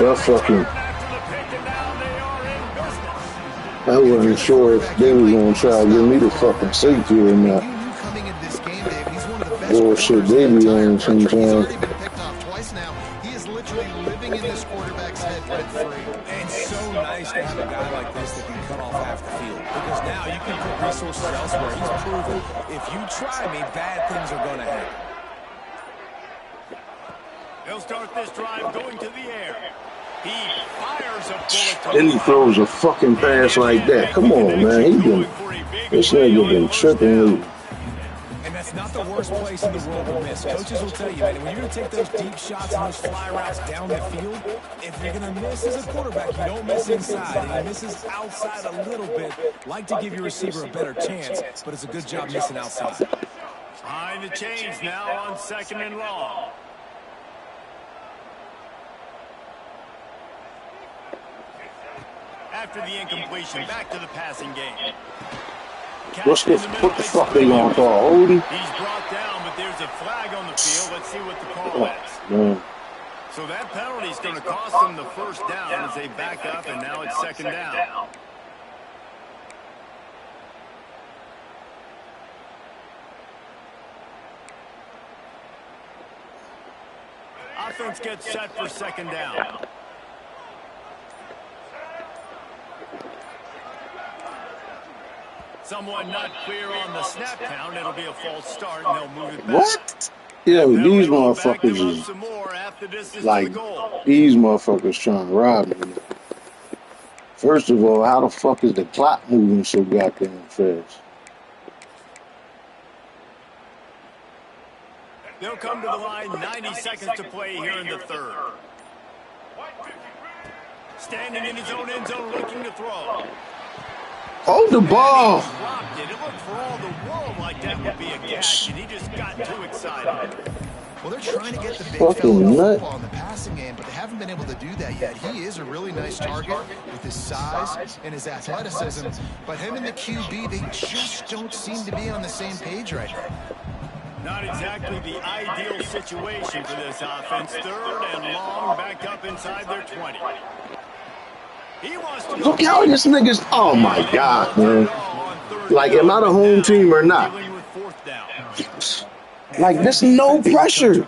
D: I wasn't sure if they was gonna try to give me the fucking safety or not.
C: You knew coming into this game, Dave, he's one of the best
D: Bullshit
C: corners
D: they
C: in the
D: be
C: entire
D: on
C: country. He's
D: sometimes.
C: already been picked off twice now. He is literally living in this quarterback's head rent-free.
B: It's so nice to have a guy like this that can cut off half the field. Because now you can put resources elsewhere. He's proven if you try me, bad things are going to happen.
A: He'll start this drive going to the air. He fires a bullet.
D: Then he throws a fucking pass like that. Come on, man. This nigga been tripping.
B: And that's not the worst place in the world to miss. Coaches will tell you, man, when you're going to take those deep shots and those fly routes down the field, if you're going to miss as a quarterback, you don't miss inside. And he misses outside a little bit. Like to give your receiver a better chance, but it's a good job missing outside.
A: Behind the chains now on 2nd and long. After the incompletion, back to the passing game.
D: What the fuck they gonna call? Holding?
A: He's brought down, but there's a flag on the field. Let's see what the call is.
D: Man.
A: So that penalty is going to cost them the first down as they back up, and now it's 2nd down. Offense gets set for 2nd down. Someone not clear on the snap count. It'll be a false start, and they'll move it back.
D: What? Yeah, these motherfuckers is like, these motherfuckers trying to rob me. First of all, how the fuck is the clock moving so goddamn fast?
A: They'll come to the line, 90 seconds to play here in the 3rd. Standing in his own end zone, looking to throw.
D: Hold the ball.
A: It looked for all the world like that would be a catch, and he just got too excited.
C: Well, they're trying to get the big
D: Fucking
C: fella
D: nut.
C: football in the passing game, but they haven't been able to do that yet. He is a really nice target with his size and his athleticism, but him and the QB, they just don't seem to be on the same page right now.
A: Not exactly the ideal situation for this offense. 3rd and long, back up inside their 20. He wants to
D: Look how this nigga's. Oh my god, man. Like, am I the home team or not? Like, there's no pressure.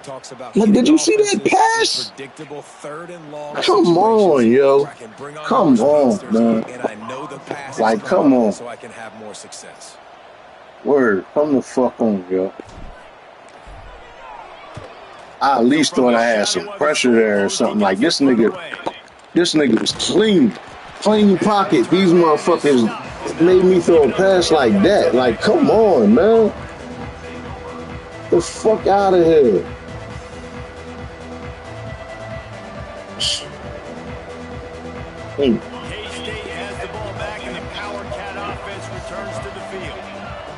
D: Like, did you see that pass? Come on, yo. Come on, man. Like, come on.
B: So I can have more success.
D: Word. Come the fuck on, yo. I at least thought I had some pressure there or something. Like, this nigga was clean pocket. These motherfuckers made me throw a pass like that. Like, come on, man. The fuck out of here.
A: K-State has the ball back, and the Power Cat offense returns to the field.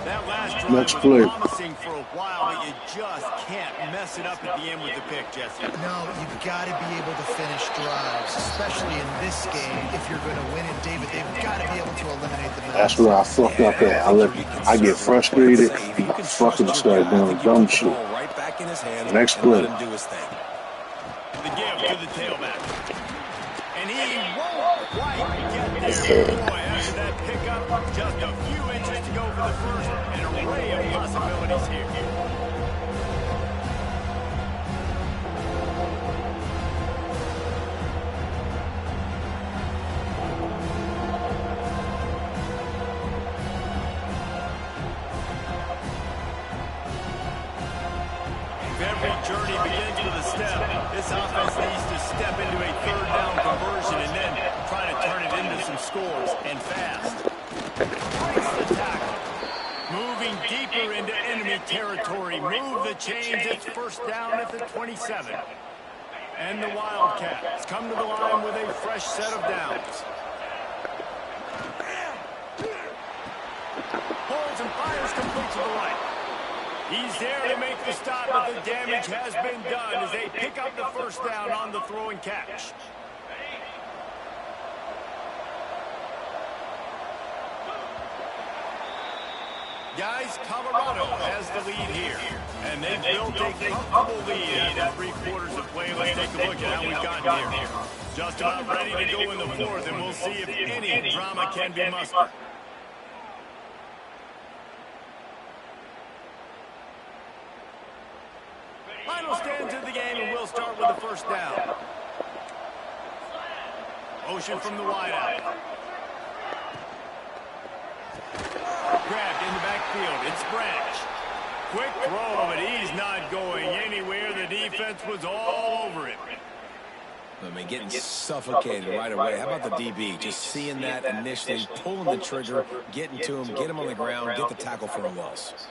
A: That last drive was promising for a while, but you just can't mess it up at the end with the pick, Jesse.
C: No, you've got to be able to finish drives, especially in this game. If you're going to win it, David, they've got to be able to eliminate the mess.
D: That's where I fuck up at. I get frustrated. I fucking start doing dumb shit. Next play.
A: The give to the tailback. And he won't quite get there. Boy, after that pickup, just a few inches to go for the first. An array of possibilities here. Every journey begins with a step. This offense needs to step into a 3rd down conversion and then try to turn it into some scores, and fast. Breaks the tackle. Moving deeper into enemy territory. Move the chains. It's 1st down at the 27. And the Wildcats come to the line with a fresh set of downs. Holds and fires complete to the right. He's there to make the stop, but the damage has been done as they pick up the 1st down on the throw and catch. Guys, Colorado has the lead here. And they've built a comfortable lead in 3 quarters of play. Let's take a look at how we've gotten here. Just about ready to go in the 4th, and we'll see if any drama can be mustered. Final stands of the game, and we'll start with the first down. Motion from the wideout. Grabbed in the backfield. It's Branch. Quick throw, but he's not going anywhere. The defense was all over it.
B: I mean, getting suffocated right away. How about the DB? Just seeing that initially, pulling the trigger, getting to him, get him on the ground, get the tackle for a loss.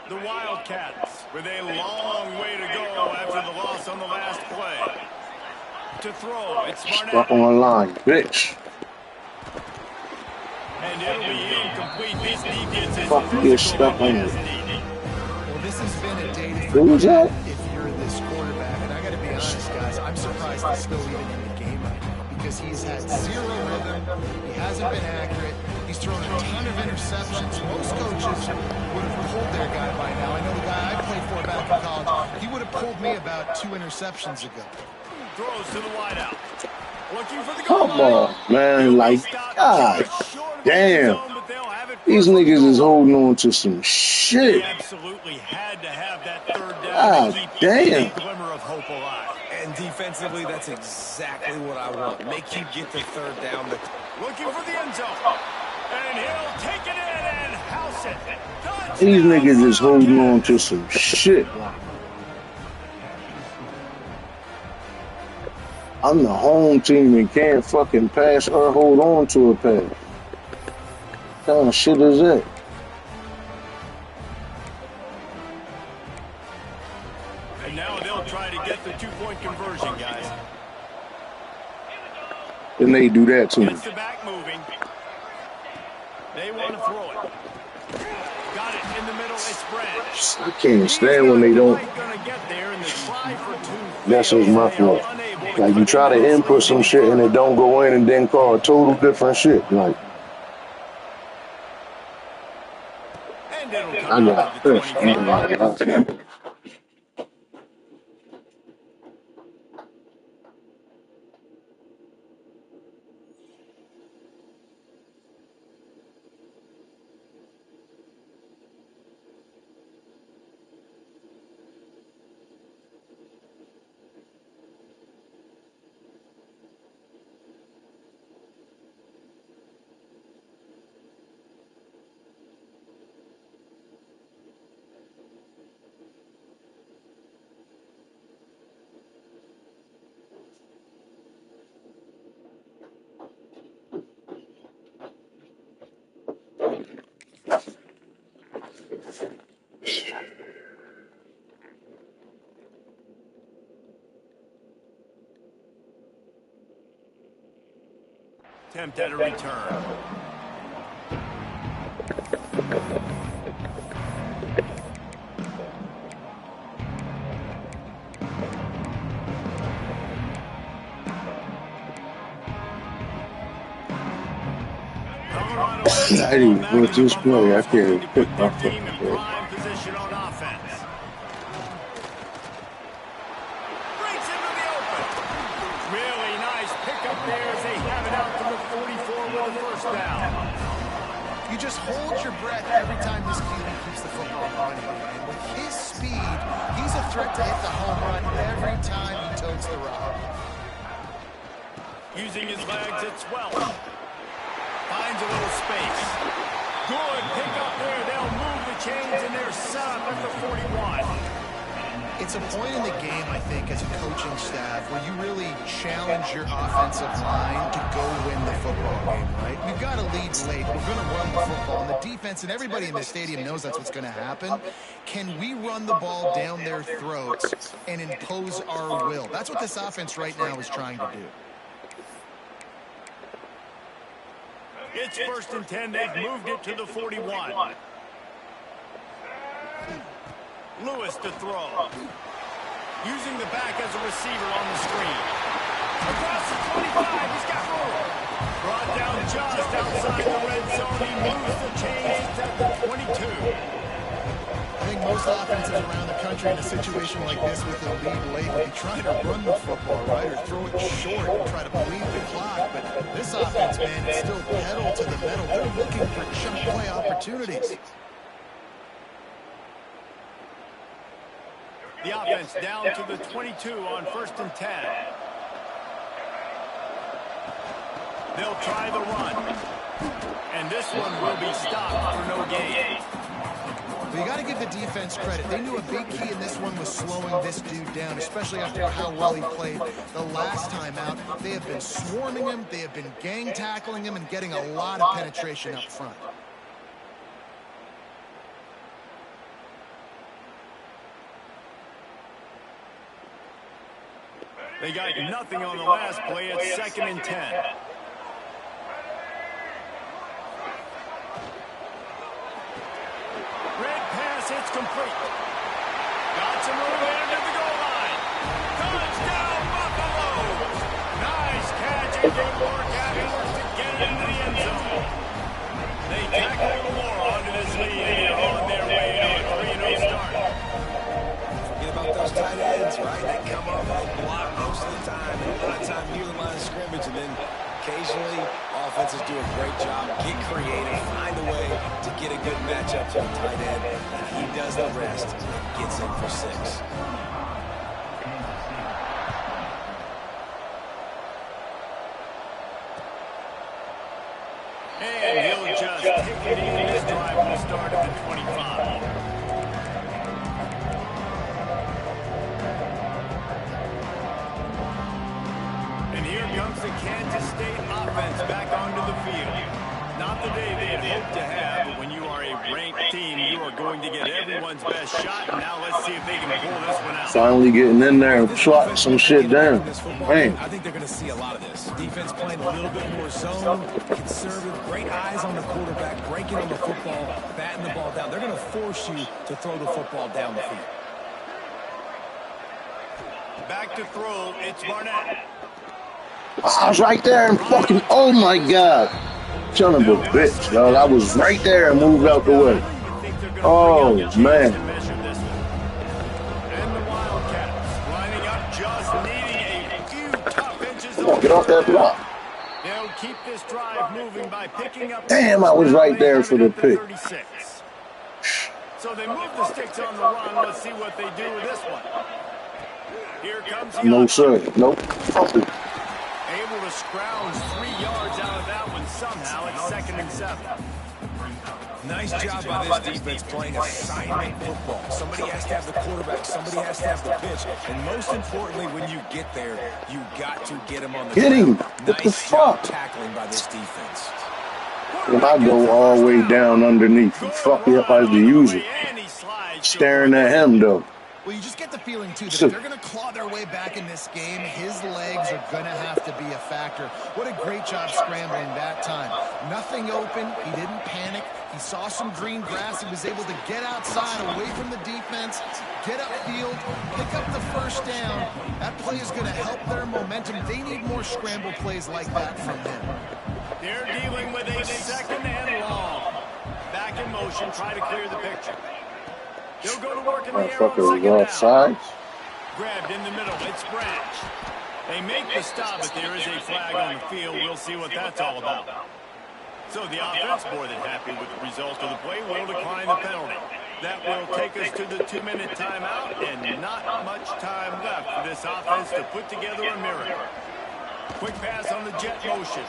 A: The Wildcats with a long way to go after the loss on the last play. To throw, it's
D: Stuck
A: Barnett.
D: on the line, bitch.
A: And it'll be incomplete. This defense is
D: Fuck, you stuck on
A: as
D: it.
A: needed.
C: Well, this has been a day to
D: Who was that?
C: if you're this quarterback. And I got to be honest, guys, I'm surprised he's still even in the game right now because he's had zero rhythm. He hasn't been accurate. He's thrown a ton of interceptions. Most coaches would have pulled their guy by now. I know the guy I played for back in college. He would have pulled me about 2 interceptions ago.
A: Throws to the wideout. Looking for the goal
D: Come
A: line.
D: on, man. Like, God
A: Short of the
D: damn.
A: zone, but they'll have it
D: These
A: first.
D: niggas is holding on to some
A: They
D: shit.
A: absolutely had to have that 3rd down
D: God
A: to keep
D: damn.
A: any glimmer of hope alive.
B: And defensively, that's exactly what I want. Make you get the 3rd down.
A: Looking for the end zone. And he'll take it in and house it. Touchdown,
D: These niggas is holding on
A: Wildcats.
D: to some shit. I'm the home team and can't fucking pass or hold on to a pass. What kind of shit is that?
A: And now they'll try to get the 2-point conversion, guys.
D: Then they do that to me.
A: Gets the back moving. They want to throw it. Got it in the middle. It's Branch.
D: I can't stand when they don't. That's just my fault. Like, you try to input some shit and it don't go in and then call total different shit. Like, I got this.
A: Attempt at a return.
D: I didn't even put this play. I can't pick my fucking
A: Team in
D: play.
A: prime position on offense. Breaks into the open. Really nice pickup there as they have it out to the 44 with the first down.
C: You just hold your breath every time this QB keeps the football running. And with his speed, he's a threat to hit the home run every time he totes the rock.
A: Using his legs, it's Welch. Finds a little space. Good pickup there. They'll move the chains, and they're set up at the 41.
C: It's a point in the game, I think, as a coaching staff, where you really challenge your offensive line to go win the football game, right? We've got to lead late. We're going to run the football. And the defense and everybody in the stadium knows that's what's going to happen. Can we run the ball down their throats and impose our will? That's what this offense right now is trying to do.
A: It's 1st and 10. They've moved it to the 41. Lewis to throw. Using the back as a receiver on the screen. Across the 25. He's got room. Brought down just outside the red zone. He moves the chains to the 22.
C: I think most offenses around the country in a situation like this with the lead late would be trying to run the football, right, or throw it short and try to bleed the clock. But this offense, man, is still pedal to the metal. They're looking for chunk play opportunities.
A: The offense down to the 22 on 1st and 10. They'll try the run. And this one will be stopped for no gain.
C: Well, you got to give the defense credit. They knew a big key in this one was slowing this dude down, especially after how well he played the last time out. They have been swarming him. They have been gang tackling him and getting a lot of penetration up front.
A: They got nothing on the last play. It's 2nd and 10. Red pass, it's complete. Got some room there to the goal line. Touchdown, Buffaloes! Nice catch and good work afterwards to get it into the end zone. They tackle a little more onto this lead and they're on their way to a 3-0 start.
B: Forget about those tight ends, right? They come up, they block most of the time, and a lot of time near the line of scrimmage, and then occasionally offenses do a great job, get creative, find a way to get a good matchup to the tight end, and he does the rest and gets in for 6.
A: And he'll just take it in this drive from the start of the 25. Comes the Kansas State offense back onto the field. Not the day they had hoped to have, but when you are a ranked team, you are going to get everyone's best shot. And now let's see if they can pull this one out.
D: Finally getting in there and swatting some shit down. Man.
B: I think they're going to see a lot of this. Defense playing a little bit more zone, conservative, great eyes on the quarterback, breaking on the football, batting the ball down. They're going to force you to throw the football down the field.
A: Back to throw, it's Barnett.
D: I was right there and fucking, oh my God. Son of a bitch, dog. I was right there and moved out the way. Oh, man.
A: And the Wildcats lining up, just needing a few tough inches.
D: Come on, get off that block.
A: They'll keep this drive moving by picking up.
D: Damn, I was right there for the pick.
A: 36. So they move the sticks on the run. Let's see what they do with this one. Here comes the
D: No, sir. Nope. Fuck it.
A: Able to scrounge 3 yards out of that one somehow. It's 2nd and 7.
B: Nice job by this defense playing assignment football. Somebody has to have the quarterback. Somebody has to have the pitch. And most importantly, when you get there, you got to get him on the
D: Hit him.
B: ground.
D: What the
B: Nice
D: fuck?
B: job tackling by this defense.
D: When I go all the way down underneath and fuck me up as the usual. Staring at him, though.
C: Well, you just get the feeling, too, that if they're going to claw their way back in this game, his legs are going to have to be a factor. What a great job scrambling that time. Nothing open. He didn't panic. He saw some green grass. He was able to get outside, away from the defense, get upfield, pick up the first down. That play is going to help their momentum. They need more scramble plays like that from him.
A: They're dealing with a 2nd and long. Back in motion, try to clear the picture. He'll go to work in the air on 2nd down. Grabbed in the middle. It's Branch. They make the stop, but there is a flag on the field. We'll see what that's all about. So the offense, more than happy with the result of the play, will decline the penalty. That will take us to the 2-minute timeout, and not much time left for this offense to put together a miracle. Quick pass on the jet motion.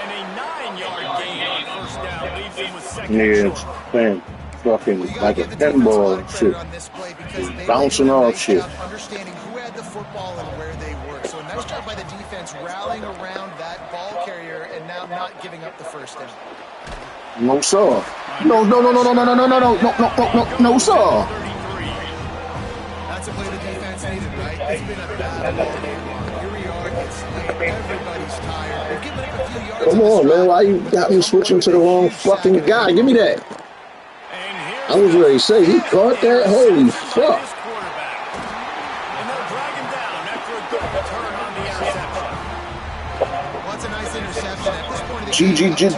A: And a 9-yard gain on 1st down leaves him with 2nd and short.
D: Man, fucking like a pinball shit. Bouncing off shit.
C: Understanding who had the football and where they were. So a nice job by the defense rallying around that ball carrier and now not giving up the first down.
D: No, sir. No, sir.
C: That's a play the defense needed, right? It's been a battle all day long. Here we are. It's late. Everybody's tired. They're giving up a few yards.
D: Come on, man. Why you got me switching to the wrong fucking guy? Give me that. I was ready to say, he caught that. Holy fuck.
A: And they'll drag him down after a good return on the interception.
D: GG's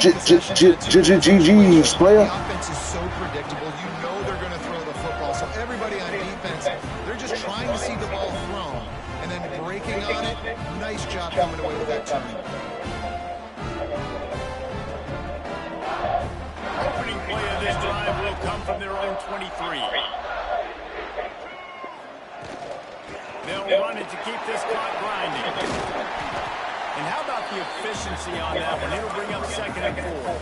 D: player.
C: The offense is so predictable. You know they're going to throw the football. So everybody on defense, they're just trying to see the ball thrown and then breaking on it. Nice job coming away with that turn.
A: Opening play of this drive will come from their own 23. They'll run it to keep this clock grinding. And how about the efficiency on that one? It'll bring up 2nd and 4.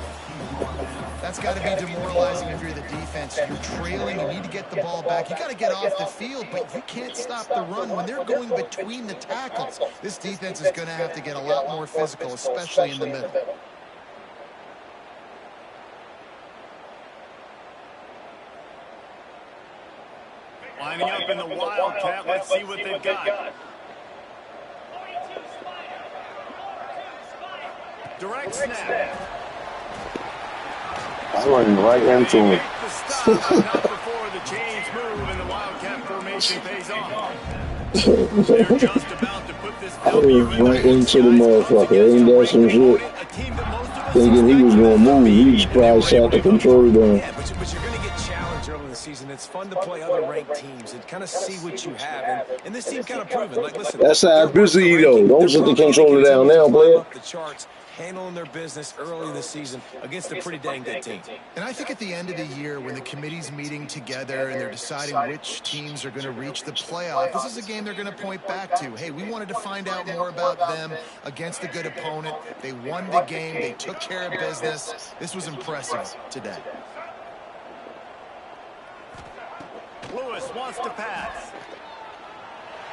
C: That's got to be demoralizing if you're the defense. You're trailing, you need to get the ball back. You got to get off the field, but you can't stop the run when they're going between the tackles. This defense is going to have to get a lot more physical, especially in the middle.
A: Lining up in the Wildcat. Let's see what they've got. Direct snap.
D: I run right into him.
A: Not before the chains move and the Wildcat formation pays off. They're just about to put this
D: I ran right into the motherfucker. Ain't that some shit? Thinking he was going to move. He was probably shot the control down.
B: Yeah, but you're going to get challenged early in the season. It's fun to play other ranked teams and kind of see what you have. And this team kind of proven. Like, listen,
D: That's how busy though. Don't sit the controller down now, player.
B: The charts, handling their business early this season against a pretty dang good team.
C: And I think at the end of the year, when the committee's meeting together and they're deciding which teams are going to reach the playoff, this is a game they're going to point back to. Hey, we wanted to find out more about them against a good opponent. They won the game. They took care of business. This was impressive today.
A: Lewis wants to pass.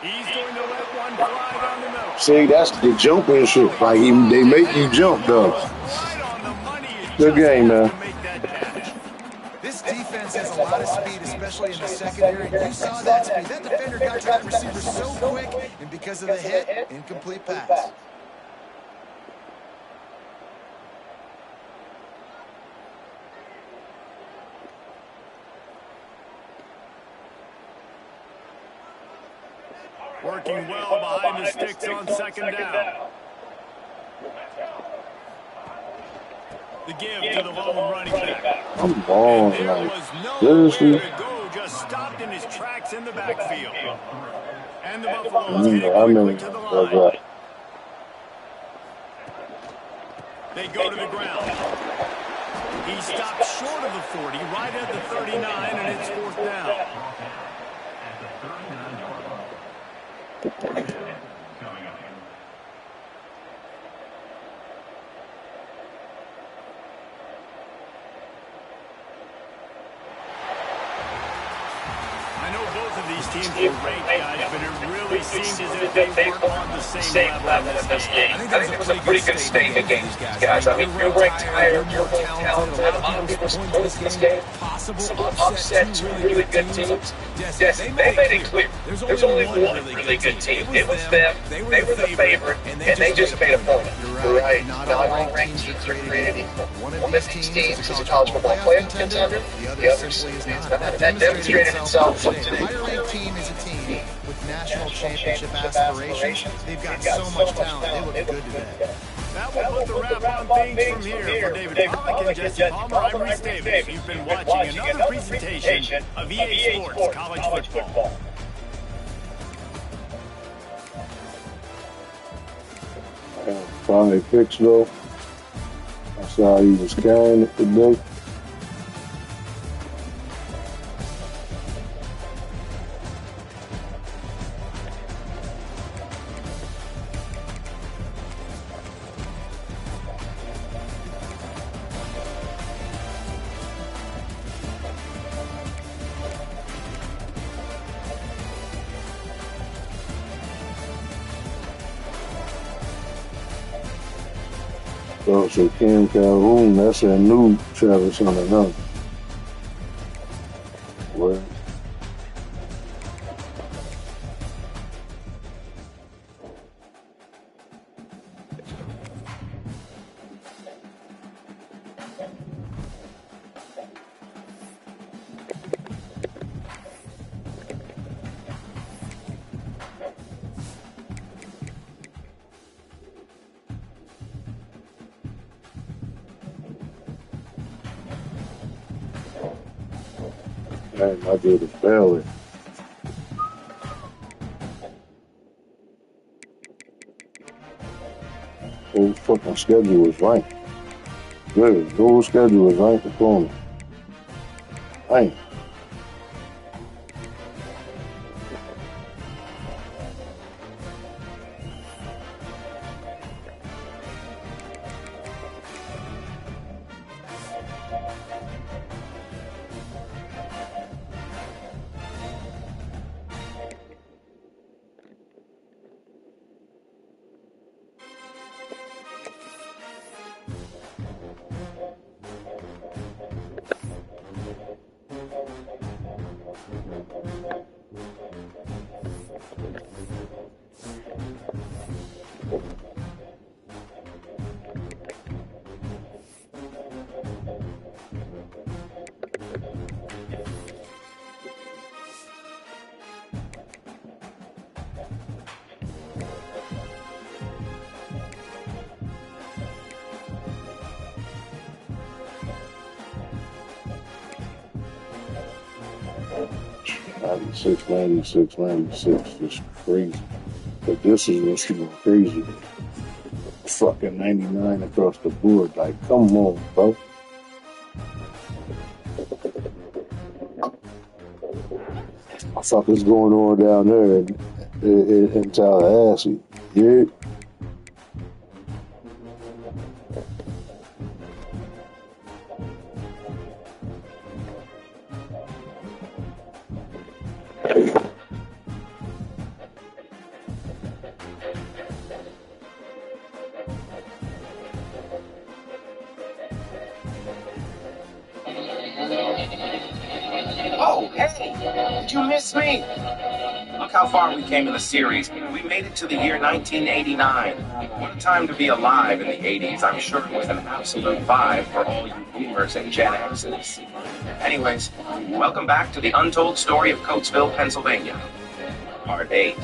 A: He's going to let one fly down the middle.
D: See, that's the jumping shit. Like, they make you jump, though.
A: Right on the money.
D: Good game, man.
C: This defense has a lot of speed, especially in the secondary. You saw that speed. That defender got to that receiver so quick, and because of the hit, incomplete pass.
A: Working well behind the sticks on 2nd down. The give to the lone running back.
D: I'm balling,
A: There
D: like,
A: was
D: seriously?
A: nowhere to go, just stopped in his tracks in the backfield. And the Buffaloes
D: I
A: heading
D: remember
A: quickly to the
D: that.
A: line. They go to the ground. He stopped short of the 40, right at the 39, and it's 4th down. I know both of these teams were ranked, guys, but it really seemed as if they weren't on the same level in this game.
E: I think it was a pretty good statement against these guys. I mean, you're ranked higher, you're more talented. A lot of people points in this game. Possible upset, two really good teams. Yes, they made it clear. There's only one really good team. It was them. They were the favorite, and they just made a point.
C: You're right.
E: Not all ranked teams are created equal. One of these teams is a college football playoff contender. The other simply is not. That demonstrated itself today.
C: The higher-ranked team is a team with national championship aspirations. They've got so much talent. They look good today.
A: That will put the wrap on things from here. For David Pollack and Jesse Palmer, I'm Reese Davis. You've been watching another presentation of EA Sports College Football.
D: Finally fixed, though. I saw he was carrying it today. So Cam Calhoun, that's a new Travis Hunter now. Well, Man, I did it barely. Whole fucking schedule was right. Good. The whole schedule was right for me. Right. '96, just crazy. But this is what's going crazy. Fucking 99 across the board. Like, come on, bro. What the fuck is going on down there in Tallahassee? Yeah.
E: Oh, hey! Did you miss me? Look how far we came in the series. We made it to the year 1989. What a time to be alive in the 80s. I'm sure it was an absolute vibe for all you boomers and Gen X's. Anyways, welcome back to the untold story of Coatesville, Pennsylvania. Part 8.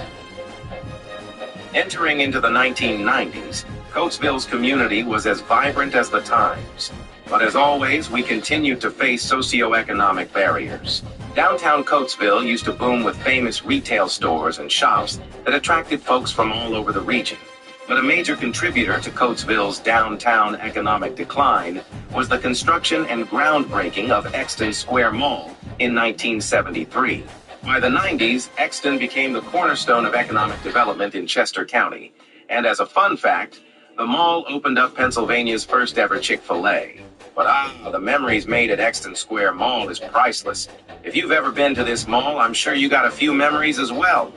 E: Entering into the 1990s, Coatesville's community was as vibrant as the times. But as always, we continued to face socioeconomic barriers. Downtown Coatesville used to boom with famous retail stores and shops that attracted folks from all over the region. But a major contributor to Coatesville's downtown economic decline was the construction and groundbreaking of Exton Square Mall in 1973. By the 90s, Exton became the cornerstone of economic development in Chester County. And as a fun fact, the mall opened up Pennsylvania's first ever Chick-fil-A. But the memories made at Exton Square Mall is priceless. If you've ever been to this mall, I'm sure you got a few memories as well.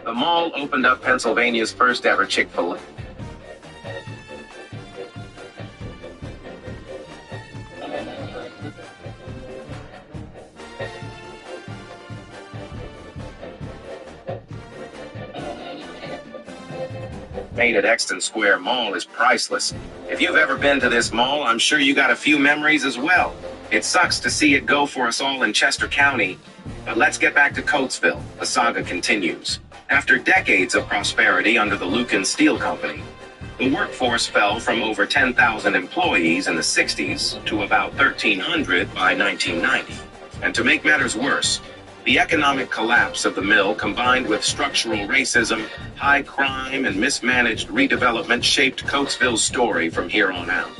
E: The mall opened up Pennsylvania's first ever Chick-fil-A. Made at Exton Square Mall is priceless. If you've ever been to this mall, I'm sure you got a few memories as well. It sucks to see it go for us all in Chester County. But let's get back to Coatesville. The saga continues. After decades of prosperity under the Lucan Steel Company, the workforce fell from over 10,000 employees in the 60s to about 1,300 by 1990. And to make matters worse, the economic collapse of the mill combined with structural racism, high crime, and mismanaged redevelopment shaped Coatesville's story from here on out.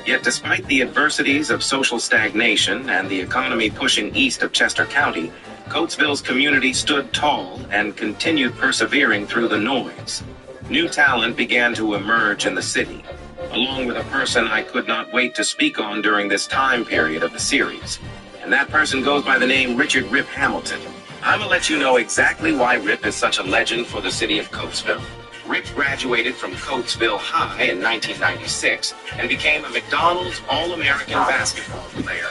E: Yet despite the adversities of social stagnation and the economy pushing east of Chester County, Coatesville's community stood tall and continued persevering through the noise. New talent began to emerge in the city, along with a person I could not wait to speak on during this time period of the series. And that person goes by the name Richard Rip Hamilton. I'm gonna let you know exactly why Rip is such a legend for the city of Coatesville. Rip graduated from Coatesville High in 1996 and became a McDonald's All-American basketball player.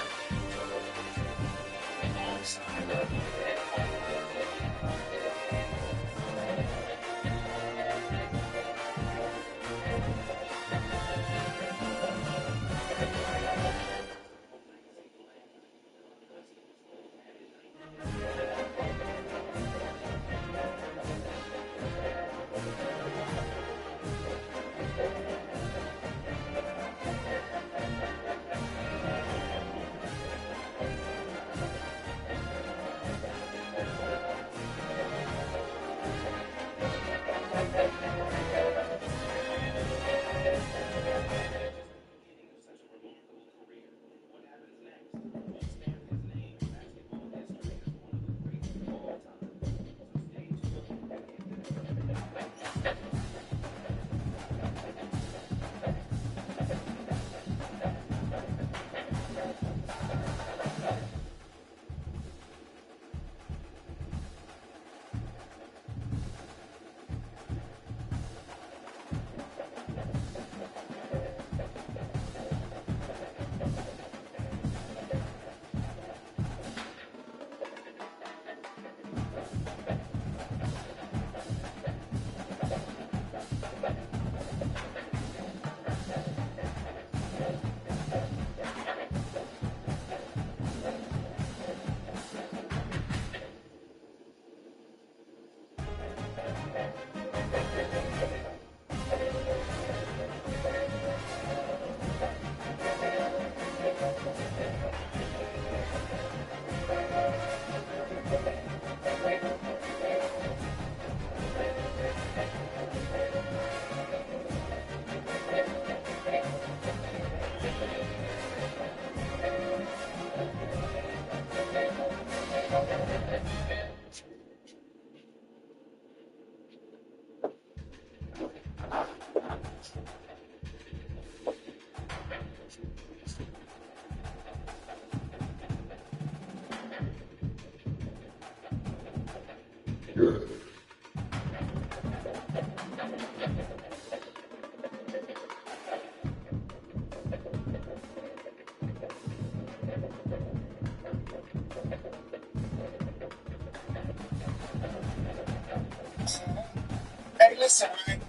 E: Hey, listen, man.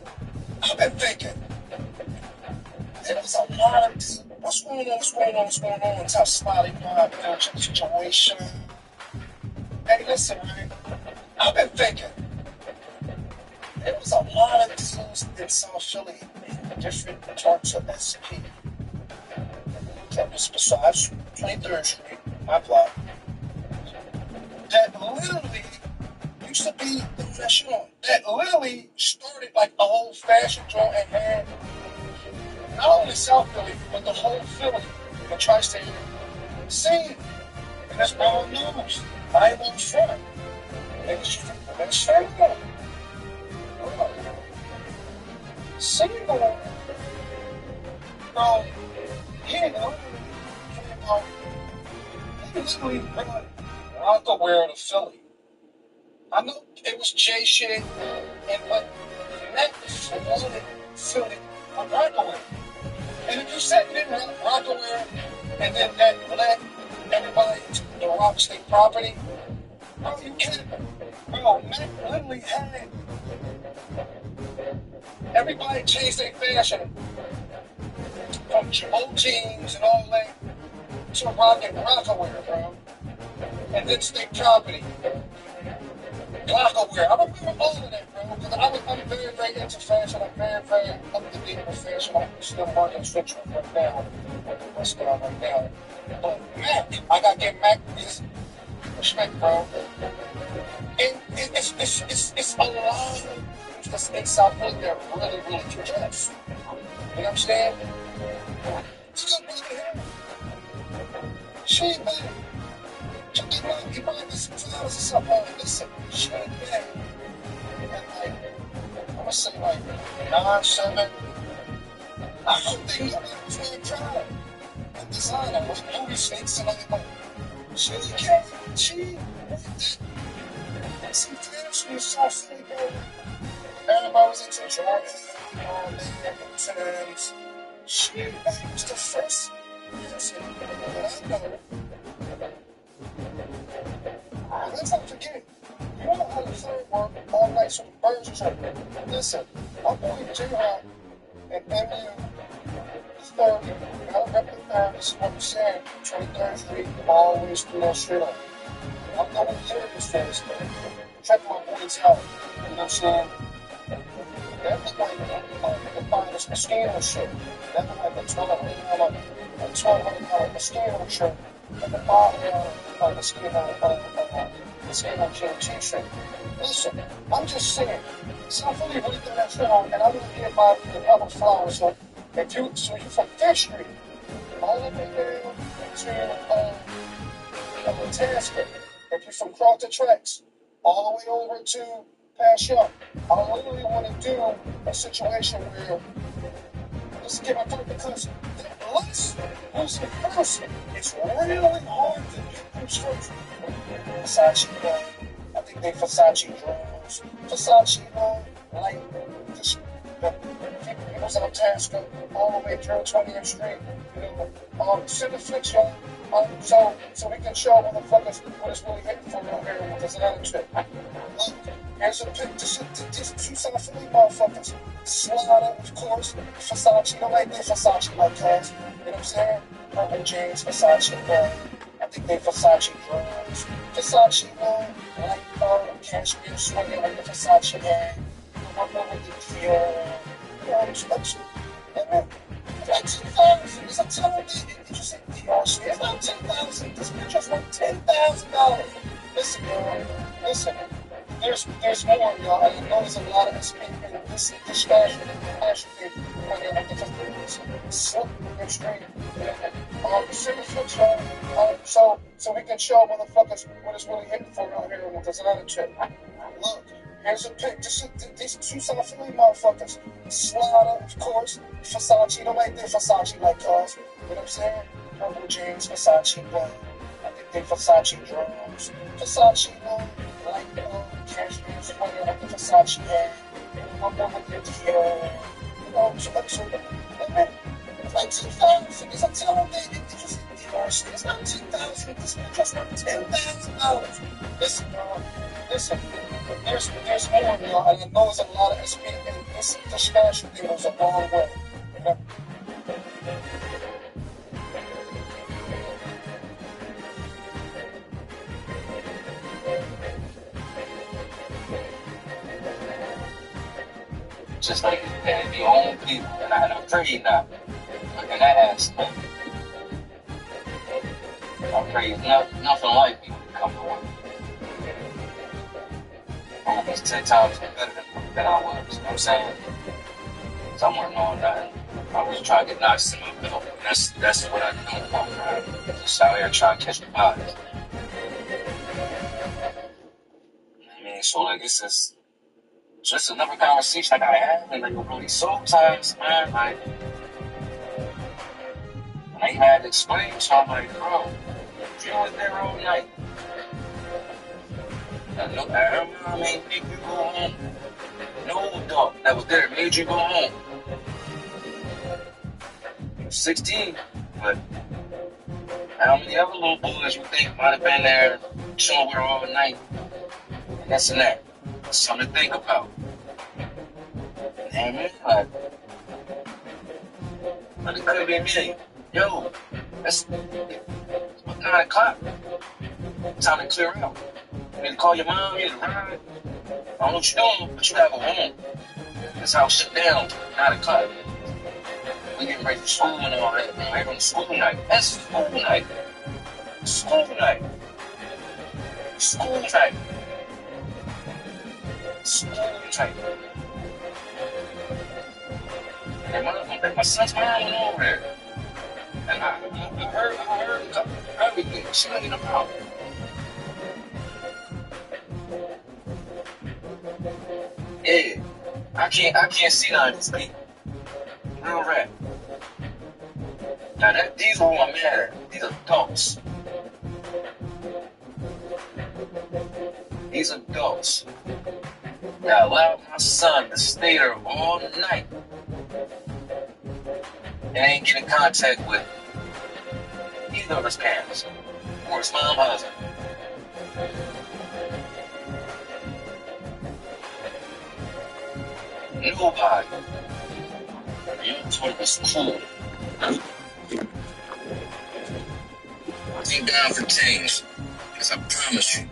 E: I've been thinking. There was a lot of what's going on? Tough spotty pop situation. Hey, listen, man. I've been thinking. There was a lot of dudes in South Philly in different parts of SP. That was besides 23rd Street, my block. That literally used to be the fashion on. That literally started like a whole fashion joint and had not only South Philly, but the whole Philly, the tri-state scene. And that's all news. I ain't on front. Niggas straight up. Single. Bro, you know, he literally brought Rockaware to Philly. I know it was Jay shit, but Mac wanted Philly on Rockaware. And if you said you didn't Rockaware, and then that let everybody into the Rock State property, bro, you can't. Bro, Mac literally had everybody changed their fashion from old jeans and all that to Rockaware, bro. And then state property. Glockaware. I remember all of that, bro. Because I'm very, very into fashion. I'm very, very up to date with fashion. I'm still working switch right now. What's going on right now? But Mac, I gotta give Mac his respect, bro. And it's a lot of just in South Philly that really, really can dress. You know what I'm saying? She ain't bad. He might be some flowers or something. Listen, she ain't bad. And like, I'm gonna say like 9-7. I don't think nobody's gonna try it. And designer with movie snakes and everything. She can't. She some things she saw sleep over. Everybody was into Jordan, all that, times. She was the first person that I know. Let's not forget, you know how the third work all night from birds trip. Listen, my boy J-Rock and MU is 30, gotta rep the 30s, what I'm saying, 23rd Street, always through that straight up. I'm going to hear this first, check my boys out, you know what I'm saying? That's like the finest mosquito shit. That's like a $1,200 mosquito shirt at the bottom of the mosquito t-shirt. Listen, I'm just saying, South Philly really did that shit on, and I'm gonna get by the public flowers. So you're from 5th Street, all the way down to Tasker. If you're from Cross Tracks, all the way over to Pass Young, I literally want to do a situation where let's get my point because unless who's the person, it's really hard to get through structure. Versace, I think they Versace drones. Versace, like just people's out Tasker, all the way through 20th Street. Send a fix, so we can show motherfuckers what it's really hitting for real here with this another trip. Look, here's a picture. These two South Philly motherfuckers. Slaughter, of course. Versace, like they Versace like class. You know what I'm saying? Purple jeans, Versace, I think they Versace drones. Versace, like cashmere swinging like the Versace man. I'm with the and then, like 10,000. It's a ton of it. You just say, it's not 10,000. This picture's worth $10,000. Listen, bro. Listen. There's more, y'all. I know there's a lot of this fashion thing. Slip extreme. So we can show motherfuckers what it's really hitting for around here with this other chick. Look, Here's a pic. These two South Philly motherfuckers. Slaughter, of course. Versace. Don't like their Versace like us. You know what I'm saying? Purple jeans, Versace bag. I think they Versace drums. Versace, like cashmere sweater, like the Versace hat. My mother did the, like 2,000. It's a tell them it's not 2,000. It's just $10,000. Listen, listen. There's more, and I know it's a lot of this fashion thing goes a long way. You know? Just like and the only people, and I'm pretty now. Look at that ass. I'm pretty nothing like me come to work. I'm almost 10 times better than I was. You know what I'm saying? So I'm working on that. I was trying to get nice to my belt. That's what I do. I'm just out here trying to catch the bodies. I mean, so like it's just another conversation I gotta have, and like really sometimes, man, like I ain't had to explain, so I'm like, bro, you was there all night. I mean, make you go home. No dog that was there made you go home. 16, but how many other little boys you think might have been there chilling with her all night? And that's and that. That's something to think about. And like, but it could be me. Yo, it's 9 o'clock. Time to clear out. You need to call your mom, you need to ride. I don't know what you're doing, but you gotta go home. This house shut down 9 o'clock. We getting ready for school and all that. We're ready for school night. That's school night. School night. School night. School night. And my son's mom went over there. And I heard everything. She let it out. Yeah, I can't see none of these people. Real rap. Now these are who I'm mad at. These adults. These adults that allowed my son to stay there all night and ain't get in contact with either of his parents or his mom husband. Nobody. You told it was cool. I ain't down for change, because I promise you,